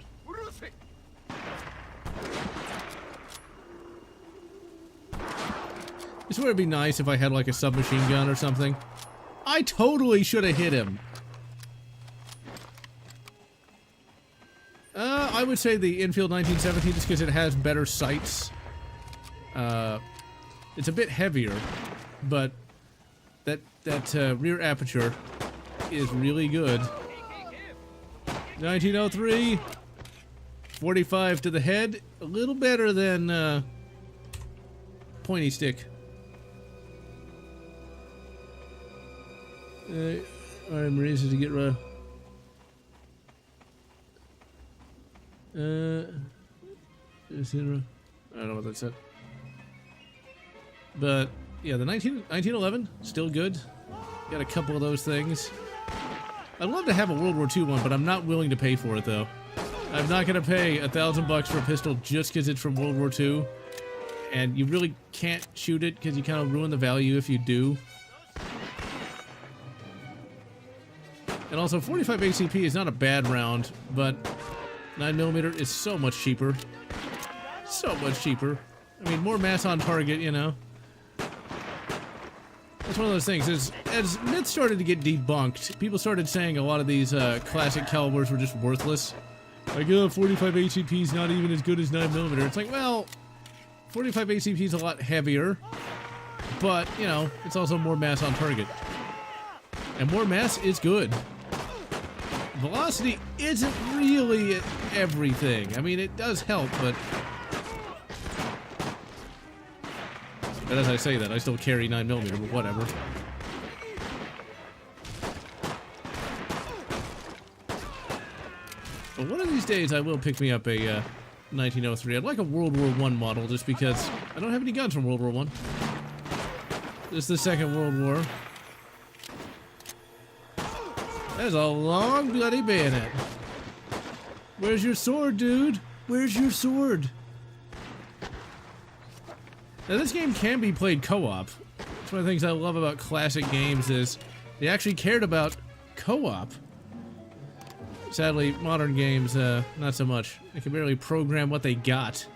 S1: I swear it'd be nice if I had like a submachine gun or something. I totally should have hit him. I would say the Enfield 1917 just because it has better sights. It's a bit heavier, but that rear aperture is really good. 1903, 45 to the head, a little better than pointy stick. Alright, Marines to get right. I don't know what that said. But yeah, the 1911 still good. Got a couple of those things. I'd love to have a World War II one, but I'm not willing to pay for it though. I'm not gonna pay $1,000 for a pistol just because it's from World War II, and you really can't shoot it because you kind of ruin the value if you do. And also, 45 ACP is not a bad round, but 9mm is so much cheaper. So much cheaper. I mean, more mass on target, you know. That's one of those things. As myths started to get debunked, people started saying a lot of these classic calibers were just worthless. Like, 45 ACP is not even as good as 9mm. It's like, well, 45 ACP is a lot heavier, but, you know, it's also more mass on target. And more mass is good. Velocity isn't really everything. I mean, it does help, but as I say that, I still carry 9mm, but whatever. But one of these days, I will pick me up a 1903. I'd like a World War I model, just because I don't have any guns from World War I. This is the Second World War. That's a long bloody bayonet. Where's your sword, dude? Where's your sword? Now, this game can be played co-op. That's one of the things I love about classic games is they actually cared about co-op. Sadly, modern games, not so much. They can barely program what they got.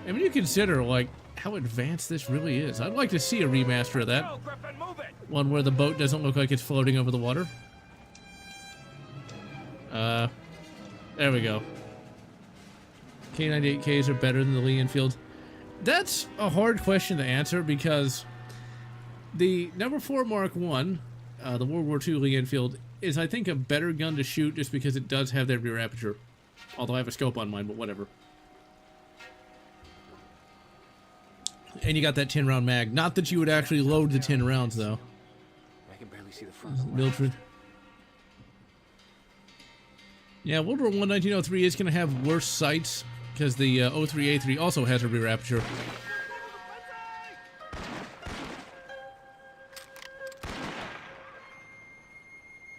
S1: I mean, you consider, like, how advanced this really is. I'd like to see a remaster of that. One where the boat doesn't look like it's floating over the water. There we go. K98Ks are better than the Lee Enfield. That's a hard question to answer because the number 4 Mark I, the World War II Lee Enfield, is I think a better gun to shoot just because it does have that rear aperture. Although I have a scope on mine, but whatever. And you got that 10-round mag. Not that you would actually load the 10 rounds, though.
S5: I can barely see the front.
S1: Mildred. Yeah, World War I 1903 is going to have worse sights because the 03A3 also has a rear aperture.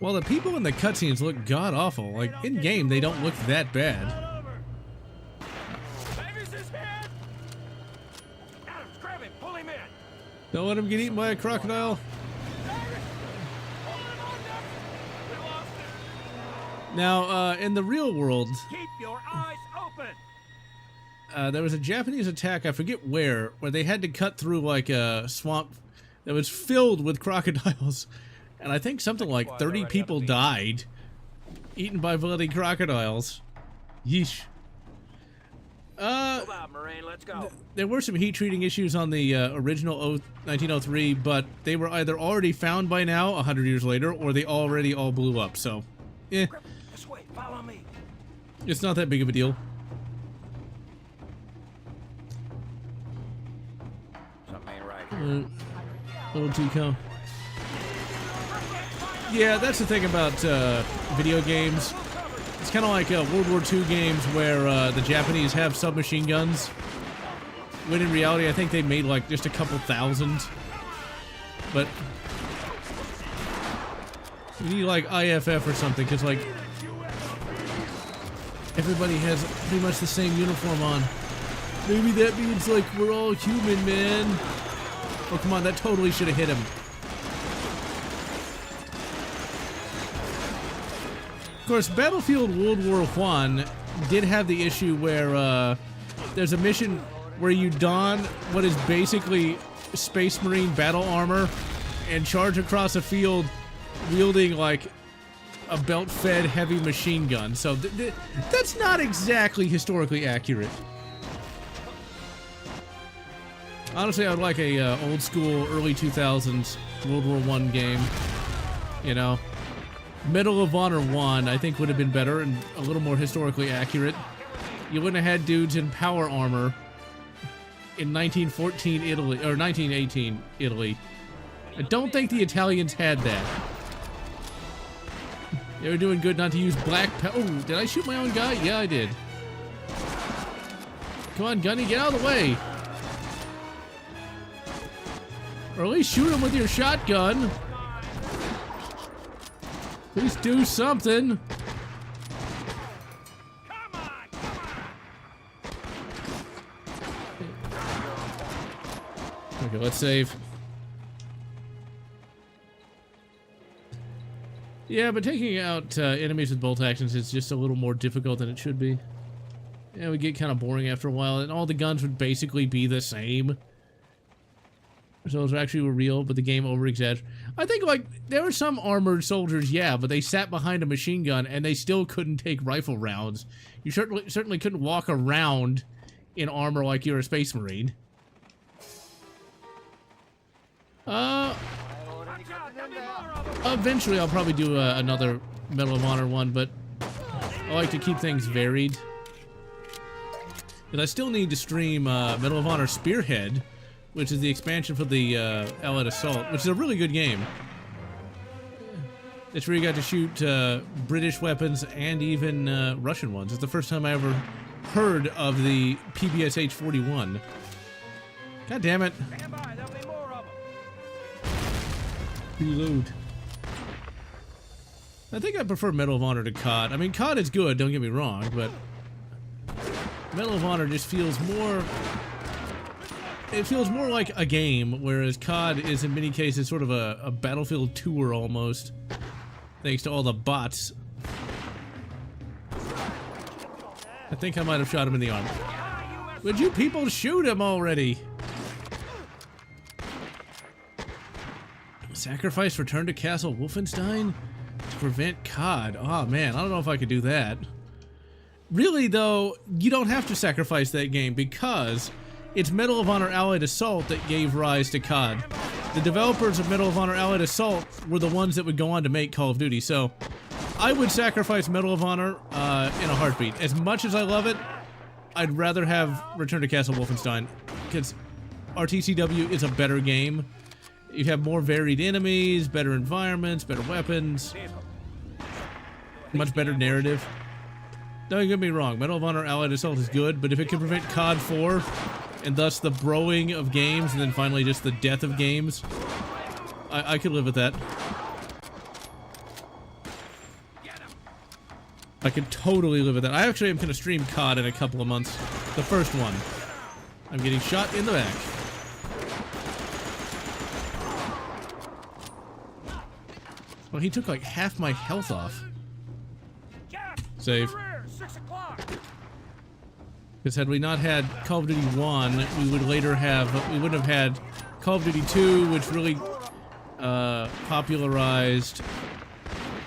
S1: While the people in the cutscenes look god-awful, like, in-game they don't look that bad. Don't let him get eaten by a crocodile. Now, in the real world,
S3: Keep your eyes open.
S1: There was a Japanese attack, I forget where they had to cut through like a swamp that was filled with crocodiles. And I think something like 30 people died, eaten by bloody crocodiles. Yeesh.
S3: Move out, Marine. Let's go.
S1: There were some heat treating issues on the original 1903, but they were either already found by now, 100 years later, or they already all blew up, so, eh.
S3: This way, follow me.
S1: It's not that big of a deal.
S3: Something ain't right here.
S1: Little too calm. Yeah, that's the thing about video games. It's kind of like World War II games where the Japanese have submachine guns. When in reality, I think they made like just a couple thousand. But you need like IFF or something, because like everybody has pretty much the same uniform on. Maybe that means like we're all human, man. Oh, come on, that totally should have hit him. Of course, Battlefield World War I did have the issue where there's a mission where you don what is basically Space Marine battle armor and charge across a field wielding like a belt-fed heavy machine gun. So that's not exactly historically accurate. Honestly, I would like a old school, early 2000s World War I game. You know, Medal of Honor 1, I think, would have been better and a little more historically accurate. You wouldn't have had dudes in power armor in 1914 Italy, or 1918 Italy. I don't think the Italians had that. They were doing good not to use black oh, did I shoot my own guy? Yeah, I did. Come on, Gunny, get out of the way. Or at least shoot him with your shotgun. Please do something. Okay, let's save. Yeah, but taking out enemies with bolt actions is just a little more difficult than it should be. Yeah, it would get kind of boring after a while, and all the guns would basically be the same. So those actually were real, but the game over-exaggerated. I think, like, there were some armored soldiers, yeah, but they sat behind a machine gun, and they still couldn't take rifle rounds. You certainly couldn't walk around in armor like you're a Space Marine. Eventually I'll probably do another Medal of Honor one, but I like to keep things varied. But I still need to stream Medal of Honor Spearhead, which is the expansion for the Allied Assault, which is a really good game. It's where you got to shoot British weapons and even Russian ones. It's the first time I ever heard of the PBSH-41. God damn it. Reload. I think I prefer Medal of Honor to COD. I mean, COD is good, don't get me wrong, but Medal of Honor just feels more... It feels more like a game, whereas COD is in many cases sort of a Battlefield tour almost, thanks to all the bots. I think I might have shot him in the arm. Would you people shoot him already? Sacrifice return to Castle Wolfenstein to prevent COD. Oh man, I don't know if I could do that. Really though, you don't have to sacrifice that game because it's Medal of Honor Allied Assault that gave rise to COD. The developers of Medal of Honor Allied Assault were the ones that would go on to make Call of Duty, so I would sacrifice Medal of Honor in a heartbeat. As much as I love it, I'd rather have Return to Castle Wolfenstein because RTCW is a better game. You have more varied enemies, better environments, better weapons, much better narrative. Don't get me wrong, Medal of Honor Allied Assault is good, but if it can prevent COD 4, and thus the broing of games, and then finally just the death of games, I could live with that. I could totally live with that. I actually am going to stream COD in a couple of months. The first one. I'm getting shot in the back. Well, he took like half my health off. Save. Because had we not had Call of Duty 1, we would later have, we wouldn't have had Call of Duty 2, which really popularized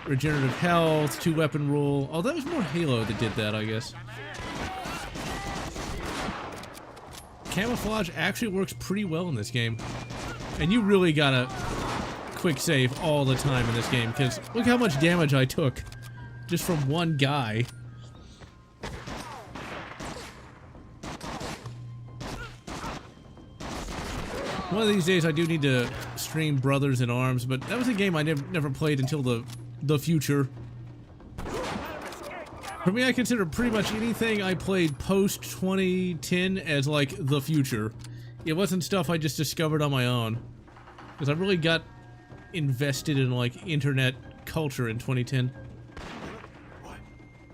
S1: regenerative health, 2-weapon rule. Oh, that was more Halo that did that, I guess. Camouflage actually works pretty well in this game. And you really gotta quick save all the time in this game, because look how much damage I took just from one guy. One of these days I do need to stream Brothers in Arms, but that was a game I never played until the future. For me, I consider pretty much anything I played post 2010 as like the future. It wasn't stuff I just discovered on my own. Because I really got invested in like internet culture in 2010.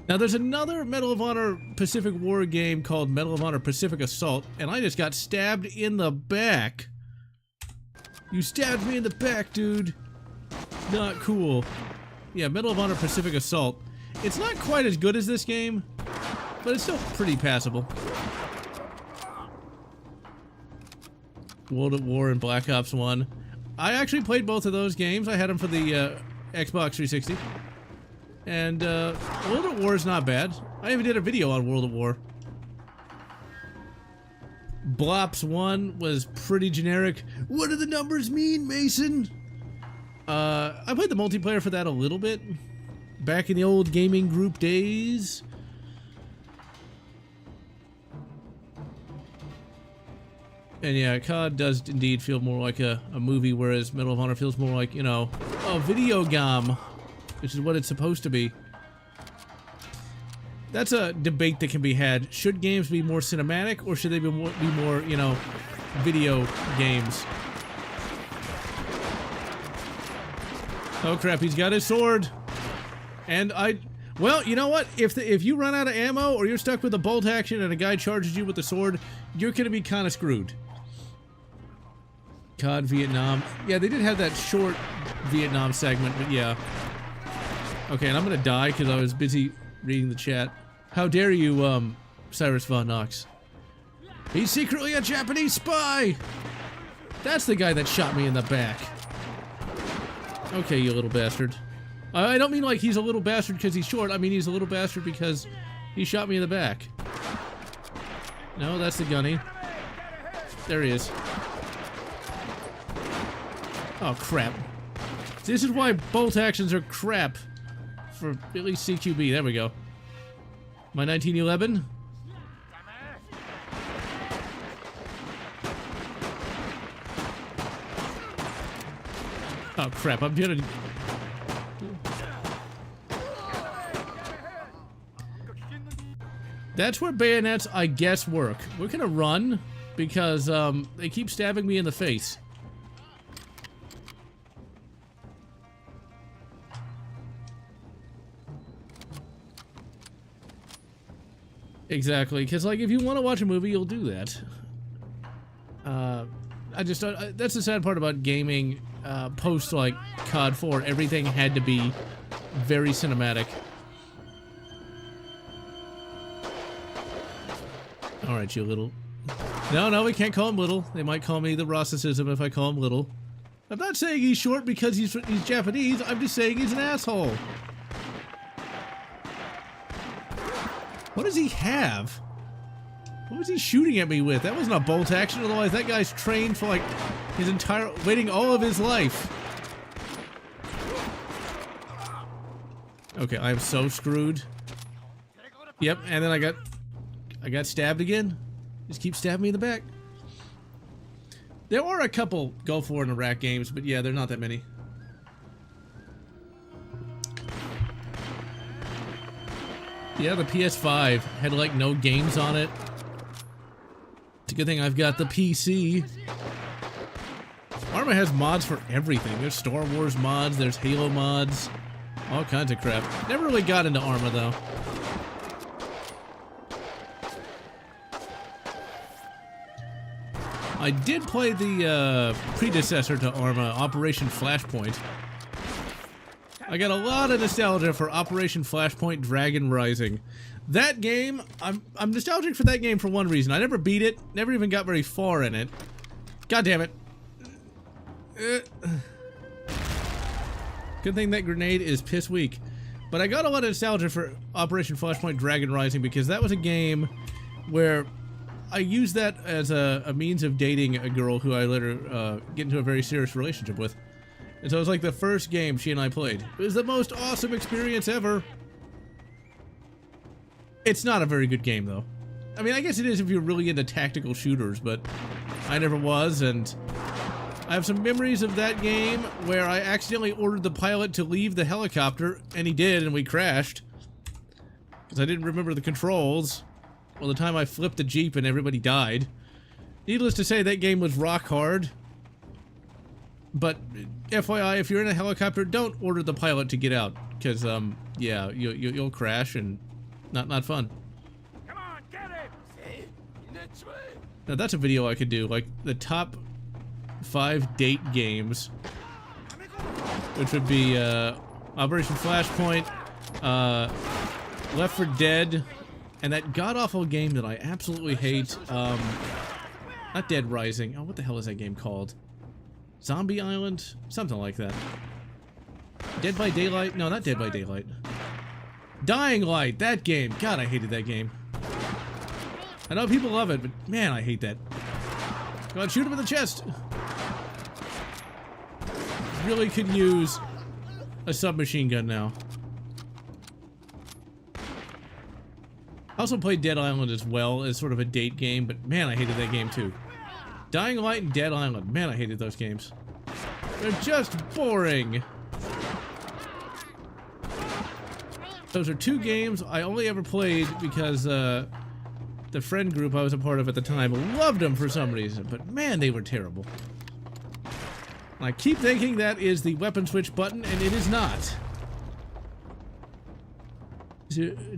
S1: Now there's another Medal of Honor Pacific War game called Medal of Honor Pacific Assault, and I just got stabbed in the back. You stabbed me in the back, dude. Not cool. Yeah, Medal of Honor Pacific Assault. It's not quite as good as this game, but it's still pretty passable. World at War and Black Ops 1. I actually played both of those games. I had them for the Xbox 360. And World at War is not bad. I even did a video on World at War. Blops 1 was pretty generic. What do the numbers mean, Mason? I played the multiplayer for that a little bit. Back in the old gaming group days. And yeah, COD does indeed feel more like a movie, whereas Medal of Honor feels more like, you know, a video game, which is what it's supposed to be. That's a debate that can be had. Should games be more cinematic, or should they be more, you know, video games? Oh crap, he's got his sword. And well, you know what? If you run out of ammo, or you're stuck with a bolt action and a guy charges you with a sword, you're gonna be kind of screwed. COD Vietnam. Yeah, they did have that short Vietnam segment, but yeah. Okay, and I'm gonna die because I was busy reading the chat. How dare you, Cyrus Von Knox. He's secretly a Japanese spy! That's the guy that shot me in the back. Okay, you little bastard. I don't mean like he's a little bastard because he's short. I mean he's a little bastard because he shot me in the back. No, that's the gunny. There he is. Oh, crap. This is why bolt actions are crap. For at least CQB. There we go. My 1911. Oh, crap. I'm gonna... That's where bayonets, I guess, work. We're gonna run because they keep stabbing me in the face. Exactly, because like if you want to watch a movie, you'll do that. That's the sad part about gaming post like COD 4. Everything had to be very cinematic. Alright, you little... No, we can't call him little. They might call me the Rossicism if I call him little. I'm not saying he's short because he's Japanese, I'm just saying he's an asshole. What does he have? What was he shooting at me with? That wasn't a bolt action, otherwise that guy's trained for like his entire... waiting all of his life. Okay, I'm so screwed. Yep, and then I got stabbed again. Just keep stabbing me in the back. There are a couple Gulf War and Iraq games, but yeah, they're not that many. Yeah, the PS5 had like no games on it. It's a good thing I've got the PC. Arma has mods for everything. There's Star Wars mods, there's Halo mods, all kinds of crap. Never really got into Arma though. I did play the predecessor to Arma, Operation Flashpoint. I got a lot of nostalgia for Operation Flashpoint Dragon Rising. That game, I'm nostalgic for that game for one reason. I never beat it, never even got very far in it. God damn it. Good thing that grenade is piss weak. But I got a lot of nostalgia for Operation Flashpoint Dragon Rising because that was a game where I used that as a means of dating a girl who I later get into a very serious relationship with. And so it was like the first game she and I played. It was the most awesome experience ever. It's not a very good game though. I mean, I guess it is if you're really into tactical shooters, but I never was, and I have some memories of that game where I accidentally ordered the pilot to leave the helicopter, and he did, and we crashed. Because I didn't remember the controls. Well, the time I flipped the Jeep and everybody died. Needless to say, that game was rock hard. But, FYI, if you're in a helicopter, don't order the pilot to get out. Because, yeah, you'll crash and not fun.
S3: Come on, get him!
S1: Now, that's a video I could do, like, the top 5 date games. Which would be, Operation Flashpoint, Left 4 Dead, and that god-awful game that I absolutely hate, not Dead Rising. Oh, what the hell is that game called? Zombie Island? Something like that. Dead by Daylight? No, not Dead by Daylight. Dying Light! That game! God, I hated that game. I know people love it, but man, I hate that. Go on, shoot him in the chest! Really could use a submachine gun now. I also played Dead Island as well as sort of a date game, but man, I hated that game too. Dying Light and Dead Island. Man, I hated those games. They're just boring. Those are 2 games I only ever played because the friend group I was a part of at the time loved them for some reason, but man, they were terrible. I keep thinking that is the weapon switch button, and it is not.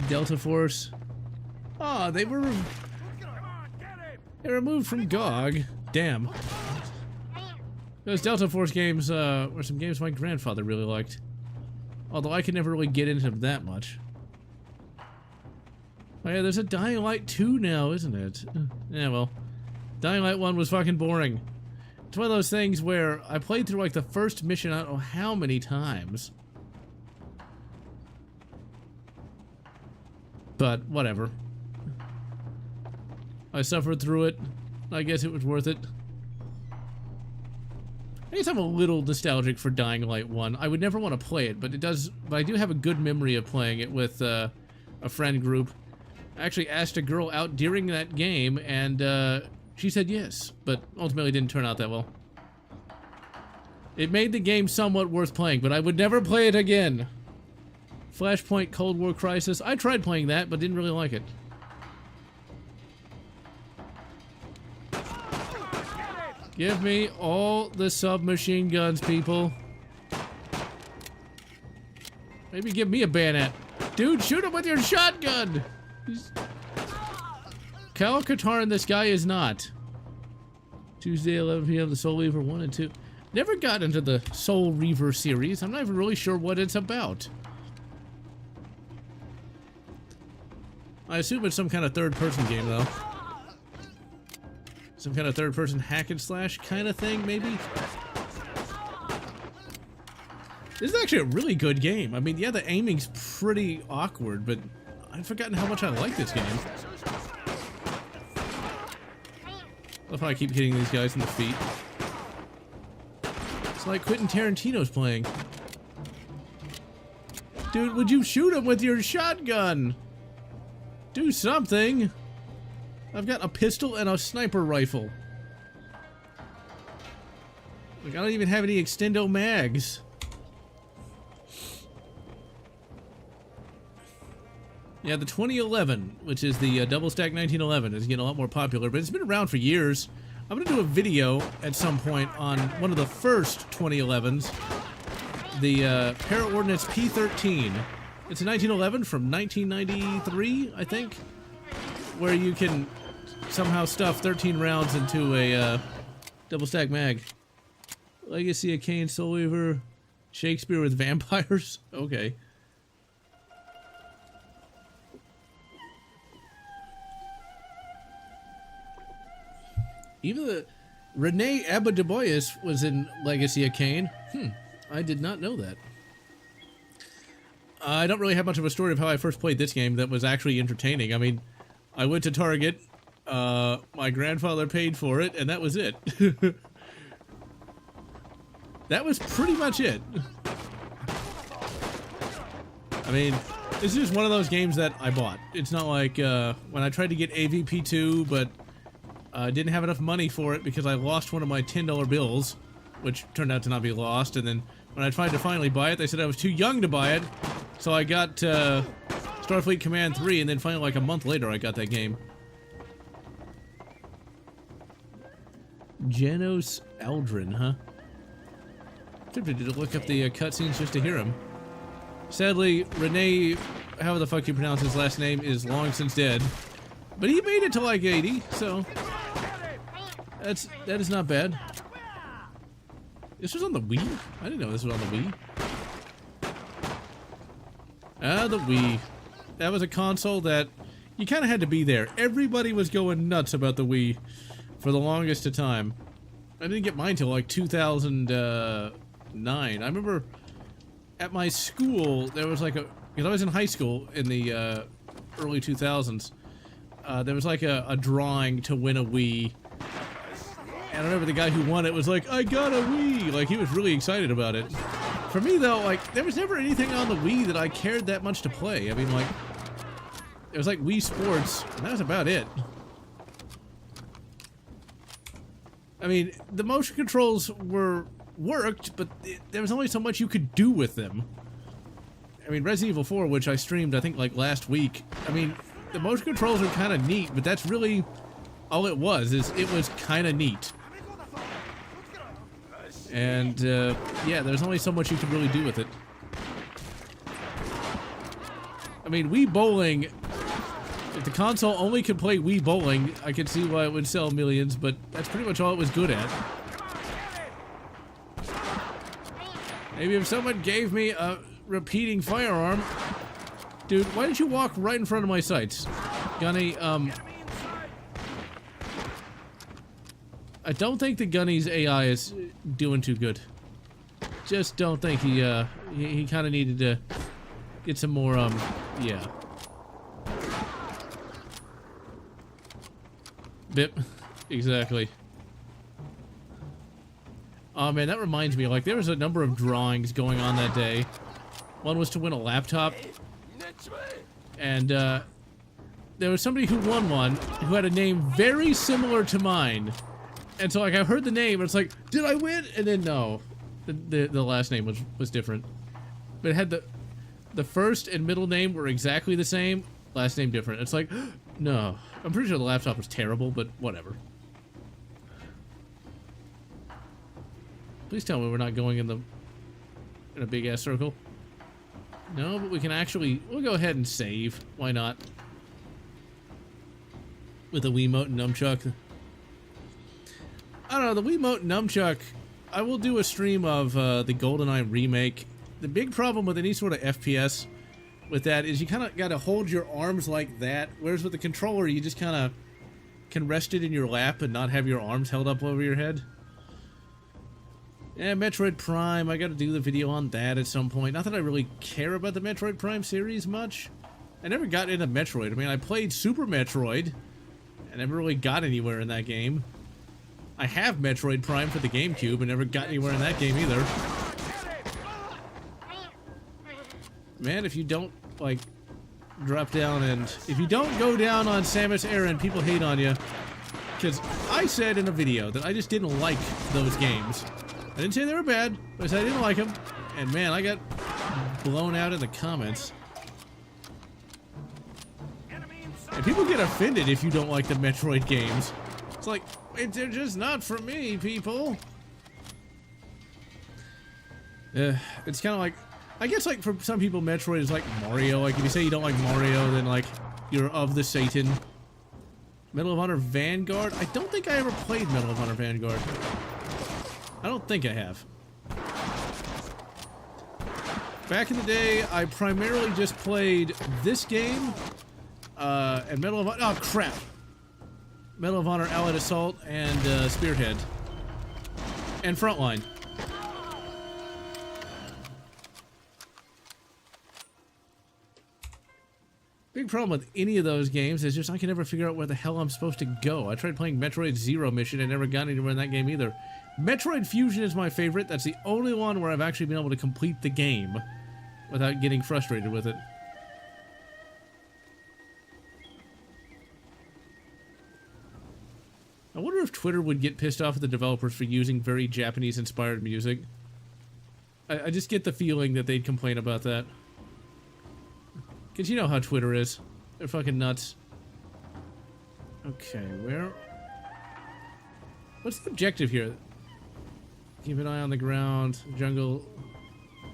S1: Delta Force. Ah, they were removed from GOG. Damn. Those Delta Force games were some games my grandfather really liked. Although I could never really get into them that much. Oh yeah, there's a Dying Light 2 now, isn't it? Yeah, well. Dying Light 1 was fucking boring. It's one of those things where I played through like the first mission I don't know how many times. But, whatever. I suffered through it. I guess it was worth it. I guess I'm a little nostalgic for Dying Light 1. I would never want to play it, but I do have a good memory of playing it with a friend group. I actually asked a girl out during that game, and she said yes, but ultimately didn't turn out that well. It made the game somewhat worth playing, but I would never play it again. Flashpoint Cold War Crisis. I tried playing that, but didn't really like it. Give me all the submachine guns, people. Maybe give me a bayonet. Dude, shoot him with your shotgun! Cal Katarn, this guy is not. Tuesday, 11 p.m., the Soul Reaver 1 and 2. Never got into the Soul Reaver series. I'm not even really sure what it's about. I assume it's some kind of third-person game, though. Some kind of third-person hack and slash kind of thing, maybe? This is actually a really good game. I mean, yeah, the aiming's pretty awkward, but I've forgotten how much I like this game. I love how I keep hitting these guys in the feet. It's like Quentin Tarantino's playing. Dude, would you shoot him with your shotgun? Do something! I've got a pistol and a sniper rifle. Like, I don't even have any extendo mags. Yeah, the 2011, which is the double stack 1911, is getting a lot more popular, but it's been around for years. I'm going to do a video at some point on one of the first 2011s, the Para Ordnance P13. It's a 1911 from 1993, I think, where you can somehow stuff 13 rounds into a double stack mag. Legacy of Kain, Soul Weaver, Shakespeare with vampires. Okay. Even the Renee Abba-Dubois was in Legacy of Kain. I did not know that. I don't really have much of a story of how I first played this game that was actually entertaining. I mean, I went to Target, my grandfather paid for it, and that was it. That was pretty much it. I mean, this is one of those games that I bought. It's not like when I tried to get AVP2, but I didn't have enough money for it because I lost one of my $10 bills. which turned out to not be lost. And then when I tried to finally buy it, they said I was too young to buy it. So I got Starfleet Command 3, and then finally, like a month later, I got that game. Janos Aldrin, huh? Tempted to look up the cutscenes just to hear him. Sadly, Renee, however the fuck you pronounce his last name, is long since dead. But he made it to like 80, so that is not bad. This was on the Wii? I didn't know this was on the Wii. Ah, the Wii. That was a console that you kind of had to be there. Everybody was going nuts about the Wii for the longest of time. I didn't get mine till like 2009. I remember at my school, there was like because I was in high school in the early 2000s, there was like a drawing to win a Wii. And I remember the guy who won it was like, I got a Wii! Like, he was really excited about it. For me, though, like, there was never anything on the Wii that I cared that much to play. I mean, like, it was like Wii Sports, and that was about it. I mean, the motion controls worked, but there was only so much you could do with them. I mean, Resident Evil 4, which I streamed, I think, like, last week, I mean, the motion controls are kind of neat, but that's really all it was, is it was kind of neat. And, yeah, there's only so much you can really do with it. I mean, Wii Bowling, if the console only could play Wii Bowling, I could see why it would sell millions, but that's pretty much all it was good at. Maybe if someone gave me a repeating firearm... Dude, why did you walk right in front of my sights? Gunny, I don't think the Gunny's AI is doing too good. Just don't think he kind of needed to get some more, yeah. Bip. Exactly. Oh man, that reminds me, like, there was a number of drawings going on that day. One was to win a laptop. And, there was somebody who won one who had a name very similar to mine. And so, like, I heard the name, and it's like, did I win? And then, no. The last name was different. But it had the first and middle name were exactly the same, last name different. It's like, no. I'm pretty sure the laptop was terrible, but whatever. Please tell me we're not going in a big-ass circle. No, but we can actually, we'll go ahead and save. Why not? With the Wiimote and Nunchuck. I don't know, the Wiimote and Nunchuck, I will do a stream of the GoldenEye remake. The big problem with any sort of FPS with that is you kind of got to hold your arms like that, whereas with the controller you just kind of can rest it in your lap and not have your arms held up over your head. Yeah, Metroid Prime, I got to do the video on that at some point. Not that I really care about the Metroid Prime series much. I never got into Metroid. I mean, I played Super Metroid. I never really got anywhere in that game. I have Metroid Prime for the GameCube and never got anywhere in that game either. Man, if you don't, like, drop down and... If you don't go down on Samus Aran, people hate on you. Because I said in a video that I just didn't like those games. I didn't say they were bad, but I said I didn't like them. And man, I got blown out in the comments. And people get offended if you don't like the Metroid games. It's like, they're just not for me, people. It's kind of like, I guess like for some people Metroid is like Mario. Like if you say you don't like Mario, then like you're of the Satan. Medal of Honor Vanguard? I don't think I ever played Medal of Honor Vanguard. I don't think I have. Back in the day, I primarily just played this game, and Medal of Honor, oh crap! Medal of Honor Allied Assault and Spearhead. And Frontline. Big problem with any of those games is just I can never figure out where the hell I'm supposed to go. I tried playing Metroid Zero Mission and never got anywhere in that game either. Metroid Fusion is my favorite. That's the only one where I've actually been able to complete the game without getting frustrated with it. I wonder if Twitter would get pissed off at the developers for using very Japanese-inspired music. I just get the feeling that they'd complain about that. Because you know how Twitter is. They're fucking nuts. Okay, where... What's the objective here? Keep an eye on the ground. Jungle...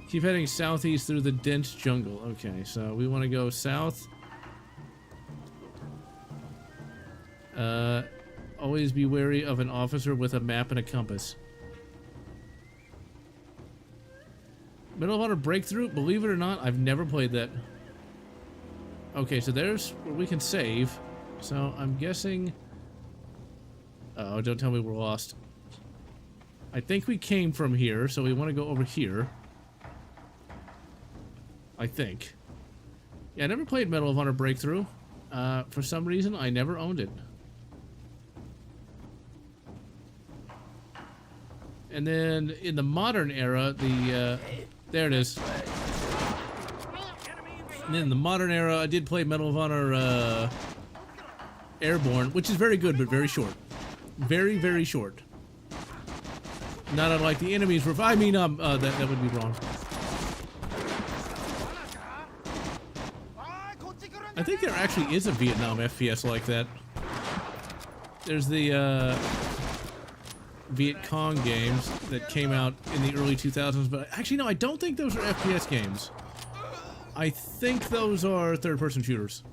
S1: Keep heading southeast through the dense jungle. Okay, so we want to go south. Always be wary of an officer with a map and a compass. Medal of Honor Breakthrough? Believe it or not, I've never played that. Okay, so there's where we can save. So I'm guessing... Oh, don't tell me we're lost. I think we came from here, so we want to go over here. I think. Yeah, I never played Medal of Honor Breakthrough. For some reason, I never owned it. And then in the modern era, the there it is. And then in the modern era, I did play Medal of Honor Airborne, which is very good, but very short. Very, very short. Not unlike the enemies. I mean, that would be wrong. I think there actually is a Vietnam FPS like that. There's the Viet Cong games that came out in the early 2000s, but actually no, I don't think those are FPS games. I think those are third-person shooters.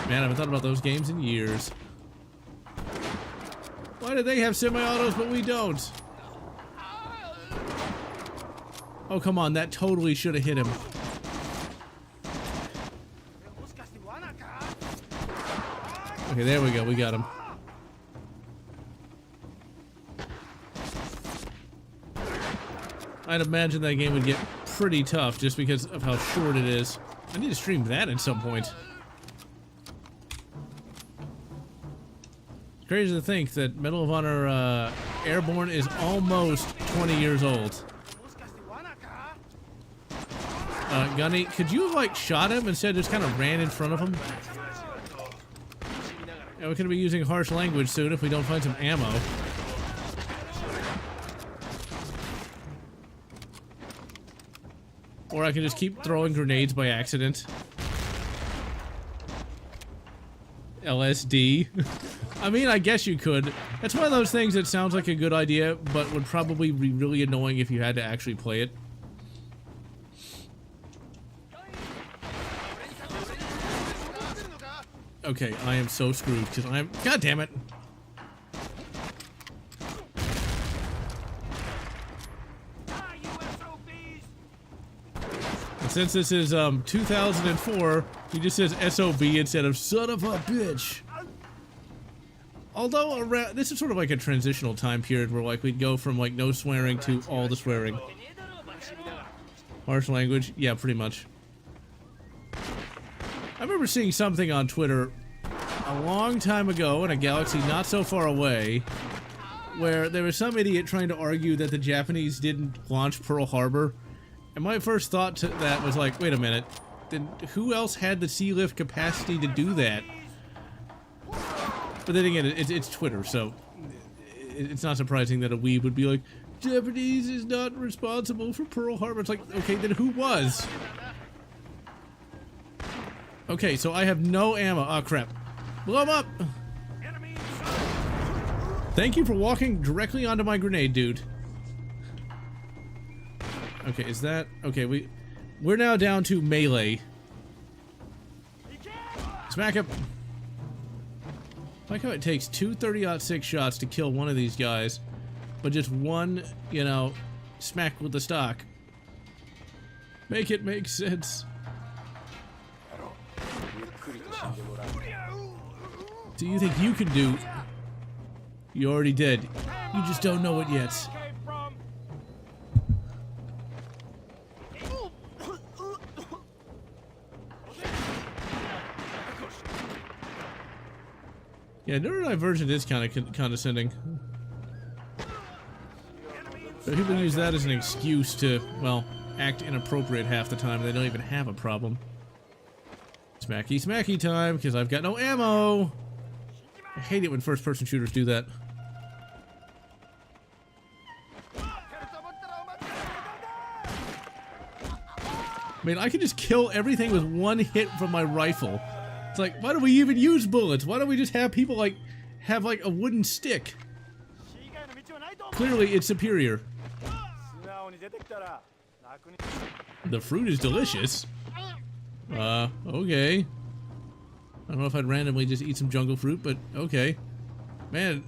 S1: Man, I haven't thought about those games in years. Why do they have semi-autos but we don't? Oh, come on, that totally should have hit him. Okay, there we go, we got him. I'd imagine that game would get pretty tough just because of how short it is. I need to stream that at some point. It's crazy to think that Medal of Honor Airborne is almost 20 years old. Gunny, could you have, like, shot him instead of just kind of ran in front of him? Yeah, we're gonna be using harsh language soon if we don't find some ammo. Or I can just keep throwing grenades by accident. LSD. I mean, I guess you could. That's one of those things that sounds like a good idea, but would probably be really annoying if you had to actually play it. Okay, I am so screwed because I'm... God damn it! And since this is 2004, he just says SOB instead of son of a bitch. Although around, this is sort of like a transitional time period where like we'd go from like no swearing to all the swearing. Harsh language, yeah, pretty much. I remember seeing something on Twitter a long time ago in a galaxy not so far away where there was some idiot trying to argue that the Japanese didn't launch Pearl Harbor. And my first thought to that was like, wait a minute, then who else had the sea lift capacity to do that? But then again, it's Twitter, so it's not surprising that a weeb would be like, Japanese is not responsible for Pearl Harbor. It's like, okay, then who was? Okay, so I have no ammo. Oh, crap. Blow him up! Thank you for walking directly onto my grenade, dude. Okay, is that... Okay, we're now down to melee. Smack him! I like how it takes two 30-06 shots to kill one of these guys, but just one, you know, smack with the stock. Make it make sense. Do you think you can do? You already did. You just don't know it yet. Yeah, neurodivergent is kind of condescending. But people use that as an excuse to, well, act inappropriate half the time. They don't even have a problem. Smacky smacky time, because I've got no ammo. I hate it when first-person shooters do that. I mean, I can just kill everything with one hit from my rifle. It's like, why do we even use bullets? Why don't we just have people, like, have, like, a wooden stick? Clearly, it's superior. The fruit is delicious. Okay. I don't know if I'd randomly just eat some jungle fruit, but okay. Man,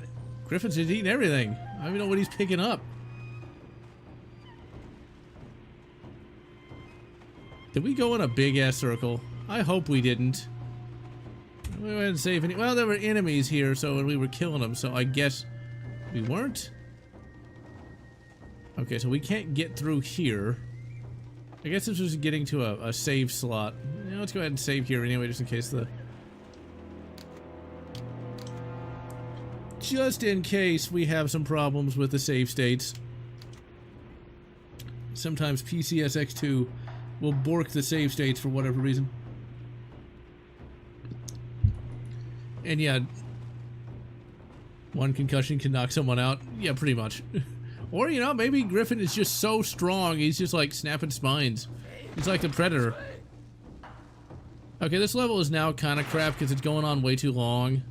S1: Griffin's just eating everything. I don't even know what he's picking up. Did we go in a big-ass circle? I hope we didn't. We didn't save any. Well, there were enemies here, so we were killing them, so I guess we weren't. Okay, so we can't get through here. I guess this was getting to a save slot. Yeah, let's go ahead and save here anyway, just in case the... Just in case we have some problems with the save states. Sometimes PCSX2 will bork the save states for whatever reason. And yeah, one concussion can knock someone out. Yeah, pretty much. Or, you know, maybe Griffin is just so strong, he's just like snapping spines. He's like the Predator. Okay, this level is now kind of crap because it's going on way too long.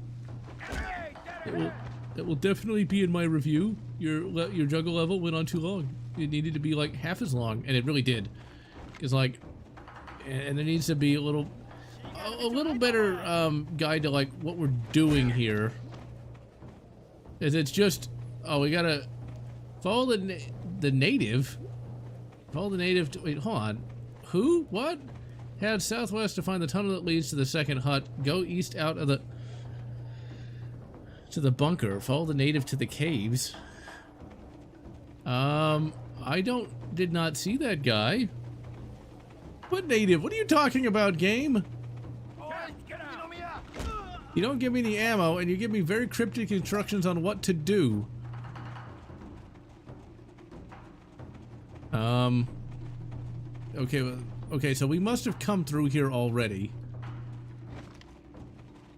S1: It will definitely be in my review. Your jungle level went on too long. It needed to be like half as long, and it really did. Because like, and there needs to be a little better guide to like what we're doing here. Is it's just, oh, we gotta follow the native. Follow the native to, wait, hold on. Who? What? Head southwest to find the tunnel that leads to the second hut. Go east out of to the bunker. Follow the native to the caves. Did not see that guy. What native? What are you talking about, game? You don't give me the ammo, and you give me very cryptic instructions on what to do. Okay, so we must have come through here already.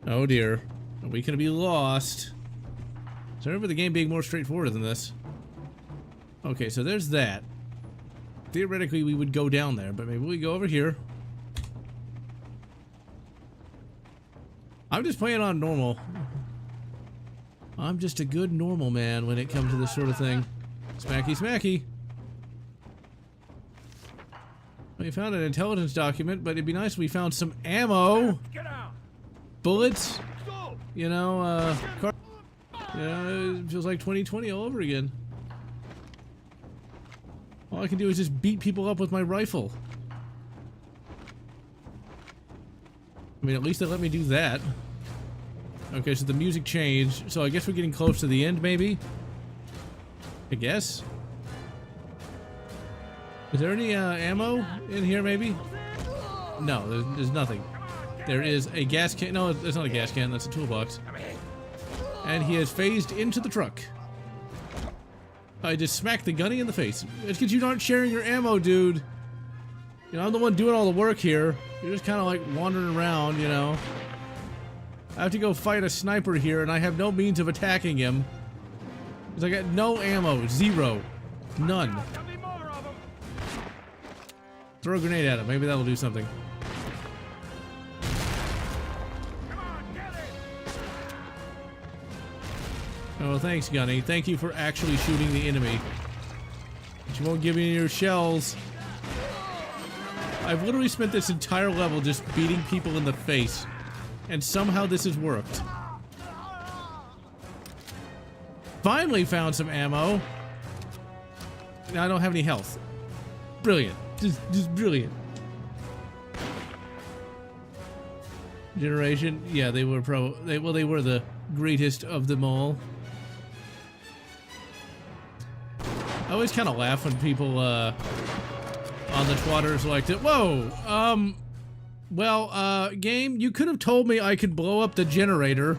S1: Oh dear. Are we gonna be lost? So I remember the game being more straightforward than this. Okay, so there's that. Theoretically, we would go down there, but maybe we go over here. I'm just playing on normal. I'm just a good normal man when it comes to this sort of thing. Smacky, smacky. We found an intelligence document, but it'd be nice if we found some ammo. Bullets. You know, it feels like 2020 all over again. All I can do is just beat people up with my rifle. I mean, at least they let me do that. Okay, so the music changed. So I guess we're getting close to the end, maybe? I guess? Is there any ammo in here, maybe? No, there's nothing. There is a gas can. No, it's not a gas can. That's a toolbox. And he has phased into the truck. I just smacked the gunny in the face. It's because you aren't sharing your ammo, dude. You know, I'm the one doing all the work here. You're just kind of like wandering around, you know. I have to go fight a sniper here, and I have no means of attacking him. Because I got no ammo. Zero. None. Throw a grenade at him. Maybe that'll do something. Oh, thanks, Gunny. Thank you for actually shooting the enemy. But you won't give me your shells. I've literally spent this entire level just beating people in the face. And somehow this has worked. Finally found some ammo. Now I don't have any health. Brilliant. Just brilliant. Generation? Yeah, they were they were the greatest of them all. I always kind of laugh when people on the twatters like that. Whoa! Well, game, you could have told me I could blow up the generator.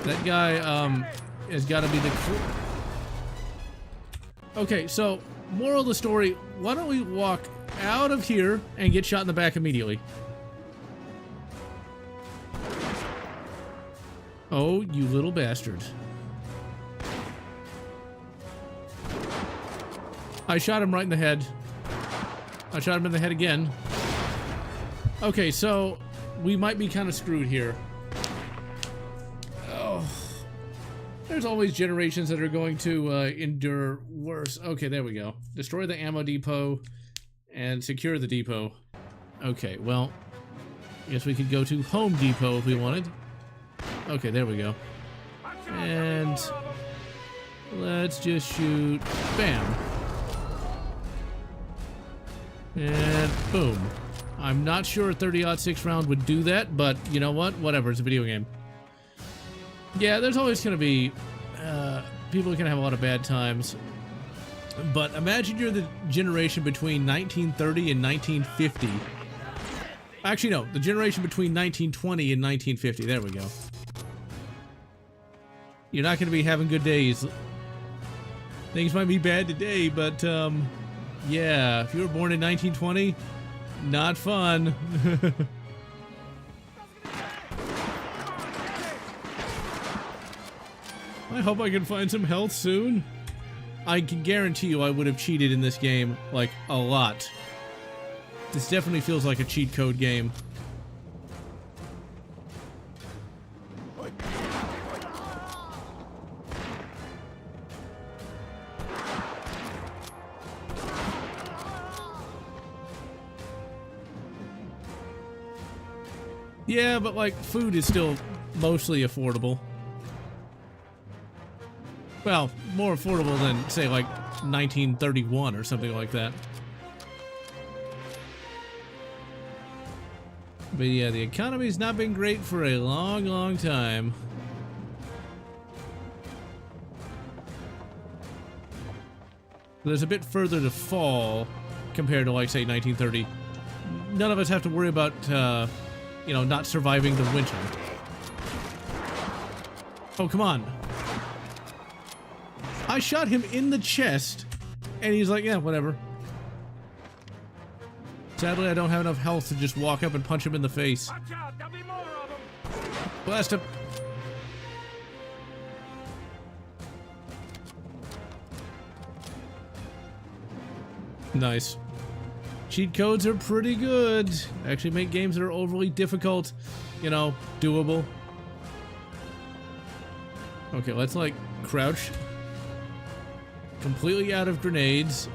S1: That guy, has got to be the... Okay, so, moral of the story, why don't we walk out of here and get shot in the back immediately. Oh, you little bastard. I shot him right in the head. I shot him in the head again. Okay, so we might be kind of screwed here. Oh. There's always generations that are going to endure worse. Okay, there we go. Destroy the ammo depot and secure the depot. Okay, well, I guess we could go to Home Depot if we wanted. Okay, there we go. And let's just shoot. Bam. And boom. I'm not sure a 30-06 round would do that, but you know what? Whatever, it's a video game. Yeah, there's always going to be people who can have a lot of bad times. But imagine you're the generation between 1930 and 1950. Actually, no, the generation between 1920 and 1950. There we go. You're not going to be having good days. Things might be bad today, but yeah, if you were born in 1920, not fun. I hope I can find some health soon. I can guarantee you I would have cheated in this game, like, a lot. This definitely feels like a cheat code game. Yeah, but like, food is still mostly affordable. Well, more affordable than, say, like, 1931 or something like that. But yeah, the economy's not been great for a long, long time. There's a bit further to fall compared to, like, say, 1930. None of us have to worry about, you know, not surviving the winter. Oh, come on. I shot him in the chest, and he's like, yeah, whatever. Sadly, I don't have enough health to just walk up and punch him in the face.
S3: Watch out, there'll be more of them.
S1: Blast him. Nice. Cheat codes are pretty good. Actually make games that are overly difficult, you know, doable. Okay, let's, like, crouch. Completely out of grenades.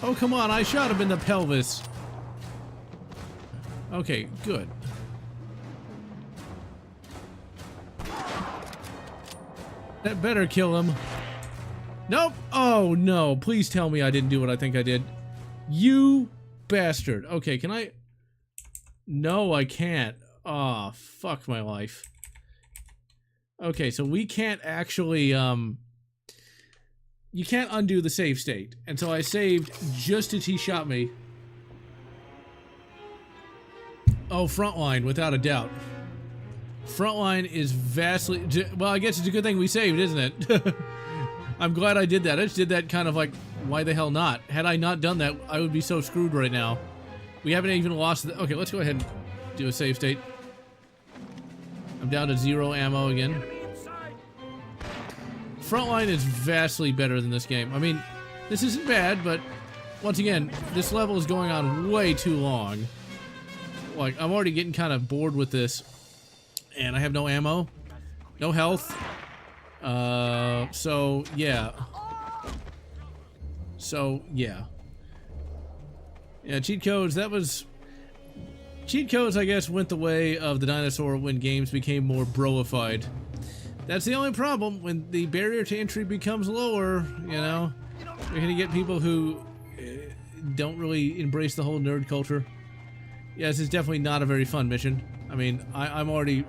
S1: Oh, come on, I shot him in the pelvis. Okay, good. That better kill him. Nope. Oh, no. Please tell me I didn't do what I think I did. You bastard. Okay, can I... No, I can't. Oh, fuck my life. Okay, so we can't actually, you can't undo the save state. And so I saved just as he shot me. Oh, Frontline, without a doubt. Frontline is vastly... Well, I guess it's a good thing we saved, isn't it? I'm glad I did that. I just did that kind of like, why the hell not? Had I not done that, I would be so screwed right now. We haven't even lost... Okay, let's go ahead and do a save state. I'm down to 0 ammo again. Frontline is vastly better than this game. I mean, this isn't bad, but once again, this level is going on way too long. Like, I'm already getting kind of bored with this. And I have no ammo. No health. So, yeah. Yeah, cheat codes, that was... Cheat codes, I guess, went the way of the dinosaur when games became more broified. That's the only problem. When the barrier to entry becomes lower, you know, you're gonna get people who don't really embrace the whole nerd culture. Yeah, this is definitely not a very fun mission. I mean, I'm already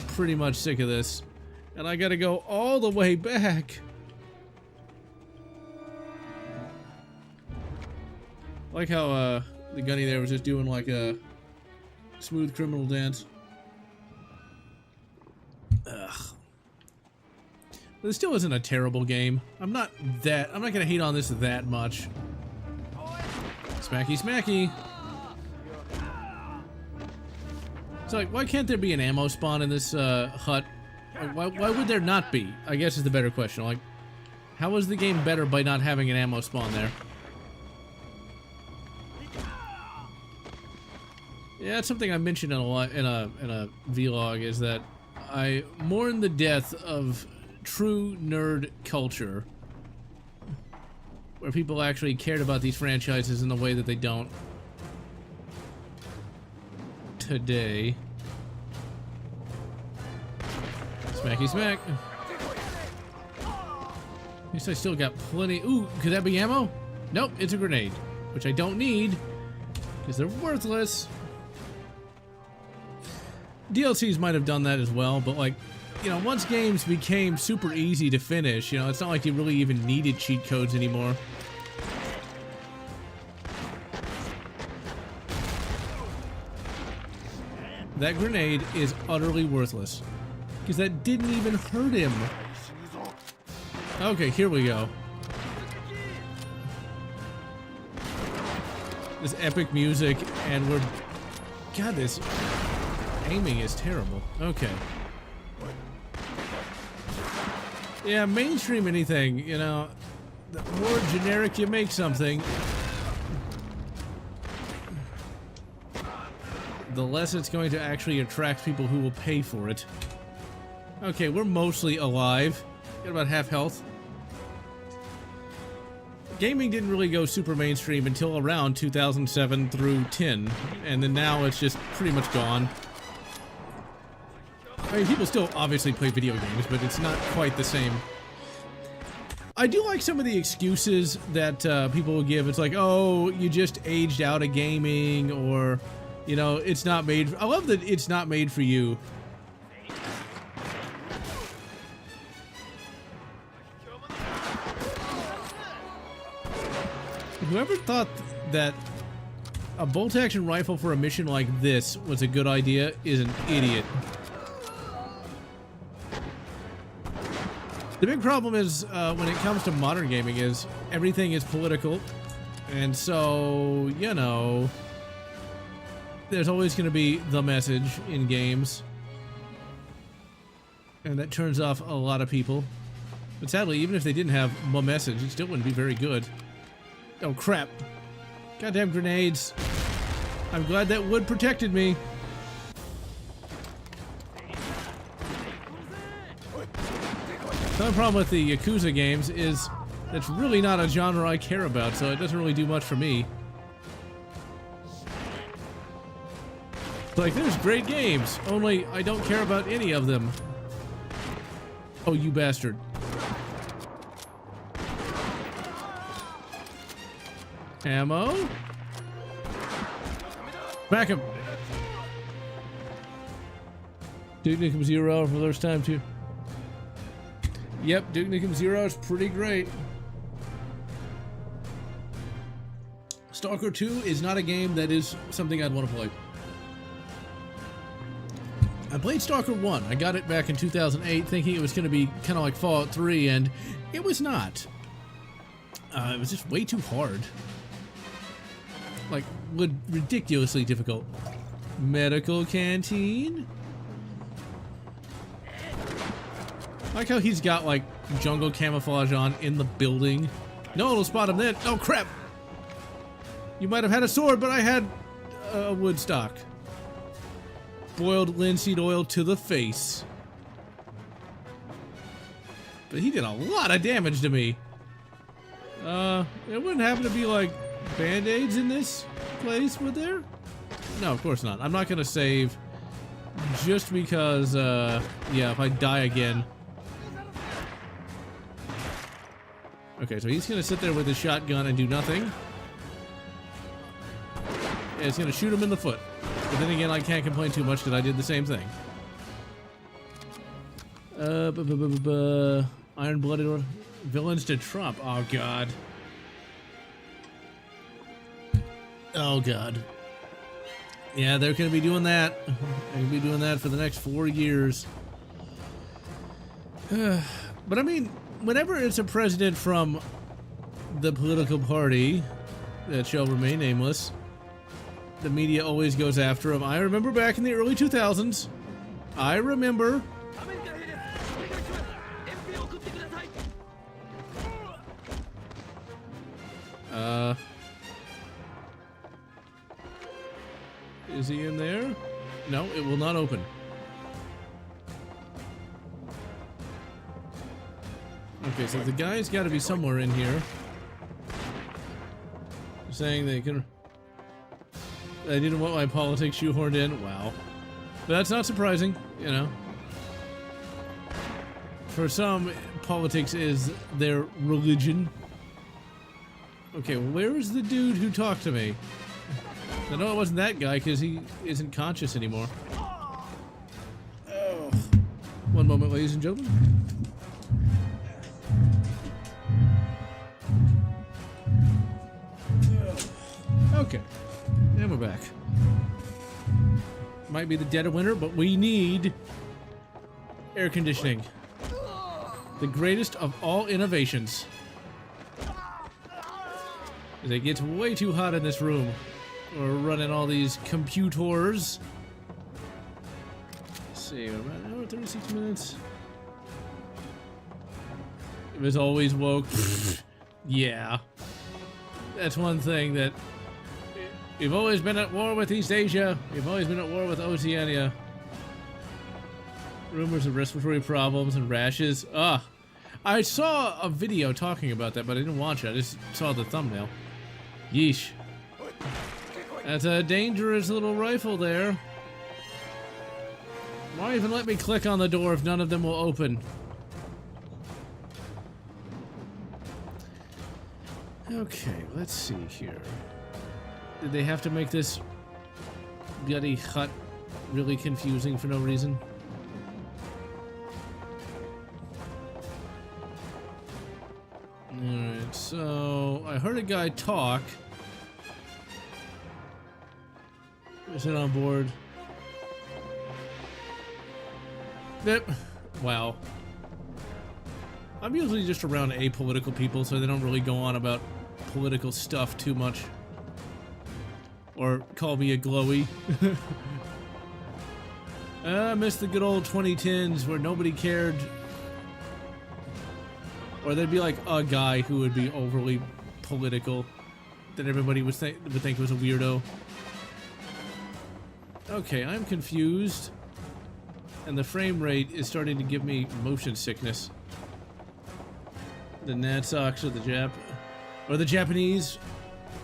S1: pretty much sick of this. And I gotta go all the way back. I like how, the gunny there was just doing like a smooth criminal dance. Ugh. This still isn't a terrible game. I'm not gonna hate on this that much. Smacky smacky. So like, why can't there be an ammo spawn in this hut? Like, why would there not be? I guess is the better question. Like, how is the game better by not having an ammo spawn there? Yeah, that's something I mentioned in a vlog, is that I mourn the death of true nerd culture, where people actually cared about these franchises in the way that they don't today. Smacky smack. At least I still got plenty. Ooh, could that be ammo? Nope, it's a grenade, which I don't need because they're worthless. DLCs might have done that as well, but like, you know, once games became super easy to finish, you know, it's not like you really even needed cheat codes anymore. That grenade is utterly worthless because that didn't even hurt him. Okay, here we go. This epic music, and we're... God, this aiming is terrible. Okay. Yeah, mainstream anything, you know, the more generic you make something, the less it's going to actually attract people who will pay for it. Okay, we're mostly alive. Got about half health. Gaming didn't really go super mainstream until around 2007 through 10, and then now it's just pretty much gone. I mean, people still obviously play video games, but it's not quite the same. I do like some of the excuses that people will give. It's like, oh, you just aged out of gaming, or, you know, it's not made... I love that it's not made for you. Whoever thought that a bolt-action rifle for a mission like this was a good idea is an idiot. The big problem is, when it comes to modern gaming, is everything is political, and so, you know, there's always going to be the message in games, and that turns off a lot of people. But sadly, even if they didn't have the message, it still wouldn't be very good. Oh crap. Goddamn grenades. I'm glad that wood protected me. The other problem with the Yakuza games is that's really not a genre I care about, so it doesn't really do much for me. Like, there's great games, only I don't care about any of them. Oh, you bastard. Ammo? Back him. Duke Nukem 0 for the first time too. Yep, Duke Nukem 0 is pretty great. Stalker 2 is not a game that is something I'd want to play. I played Stalker 1. I got it back in 2008 thinking it was going to be kind of like Fallout 3, and it was not. It was just way too hard. Like, ridiculously difficult. Medical canteen? I like how he's got, like, jungle camouflage on in the building. No, it'll spot him then. Oh, crap! You might have had a sword, but I had a wood stock. Boiled linseed oil to the face. But he did a lot of damage to me. It wouldn't happen to be, like, band-aids in this place, would there? No, of course not. I'm not gonna save just because, yeah, if I die again. Okay, so he's gonna sit there with his shotgun and do nothing. And it's gonna shoot him in the foot. But then again, I can't complain too much because I did the same thing. Iron-blooded villains to Trump. Oh, God. Oh, God. Yeah, they're going to be doing that. They're going to be doing that for the next 4 years. But I mean, whenever it's a president from the political party that shall remain nameless, the media always goes after him. I remember back in the early 2000s. I remember. Is he in there? No, it will not open. Okay, so the guy's got to be somewhere in here. Saying they can... I didn't want my politics shoehorned in. Wow. But that's not surprising, you know. For some, politics is their religion. Okay, where is the dude who talked to me? I know it wasn't that guy because he isn't conscious anymore. Oh. One moment, ladies and gentlemen. Okay, and we're back. Might be the dead of winter, but we need air conditioning. The greatest of all innovations. It gets way too hot in this room. We're running all these computers. Let's see, we're about an hour, 36 minutes. It was always woke. Yeah. That's one thing that... We've always been at war with East Asia. We've always been at war with Oceania. Rumors of respiratory problems and rashes. Ah, I saw a video talking about that, but I didn't watch it. I just saw the thumbnail. Yeesh. That's a dangerous little rifle there. Why even let me click on the door if none of them will open? Okay, let's see here. Did they have to make this bloody hut really confusing for no reason? Alright, so I heard a guy talk. Is it on board? Yep. Wow. I'm usually just around apolitical people, so they don't really go on about political stuff too much. Or call me a glowy. I miss the good old 2010s where nobody cared. Or there'd be like a guy who would be overly political that everybody would think was a weirdo. Okay, I'm confused. And the frame rate is starting to give me motion sickness. The Natsox or the Japanese.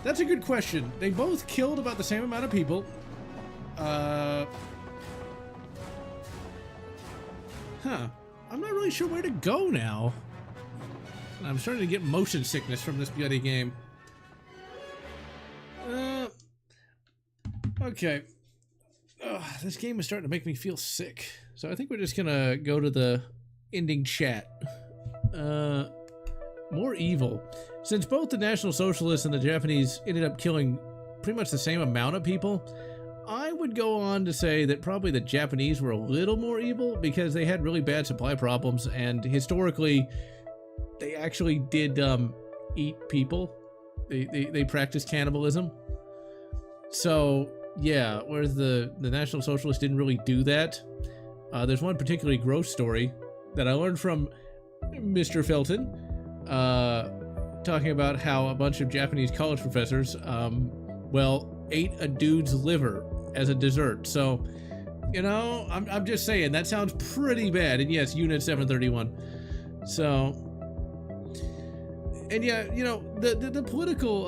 S1: That's a good question. They both killed about the same amount of people. Huh. I'm not really sure where to go now. I'm starting to get motion sickness from this bloody game. Okay. This game is starting to make me feel sick. So I think we're just gonna go to the ending chat. More evil. Since both the National Socialists and the Japanese ended up killing pretty much the same amount of people, I would go on to say that probably the Japanese were a little more evil because they had really bad supply problems, and historically they actually did eat people. They practiced cannibalism. So yeah, whereas the National Socialists didn't really do that. There's one particularly gross story that I learned from Mr. Felton, talking about how a bunch of Japanese college professors, ate a dude's liver as a dessert. So, you know, I'm just saying, that sounds pretty bad. And yes, Unit 731. So, and yeah, you know, the political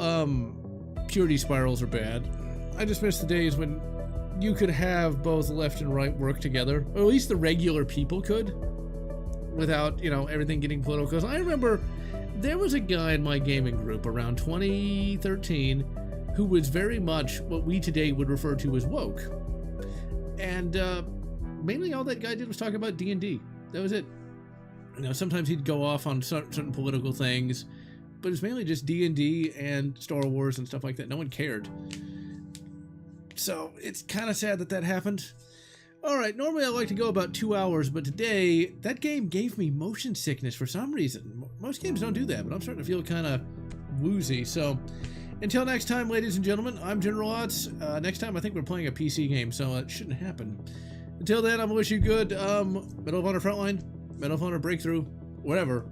S1: purity spirals are bad. I just miss the days when you could have both left and right work together, or at least the regular people could, without, you know, everything getting political. Because I remember there was a guy in my gaming group around 2013 who was very much what we today would refer to as woke. And mainly all that guy did was talk about D&D. That was it. You know, sometimes he'd go off on certain political things, but it's mainly just D&D and Star Wars and stuff like that. No one cared. So it's kind of sad that happened. Alright, normally I like to go about 2 hours, but today, that game gave me motion sickness for some reason. Most games don't do that, but I'm starting to feel kind of woozy. So, until next time, ladies and gentlemen, I'm General Lotz. Next time, I think we're playing a PC game, so it shouldn't happen. Until then, I'm wishing you good Medal of Honor Frontline, Medal of Honor Breakthrough, whatever.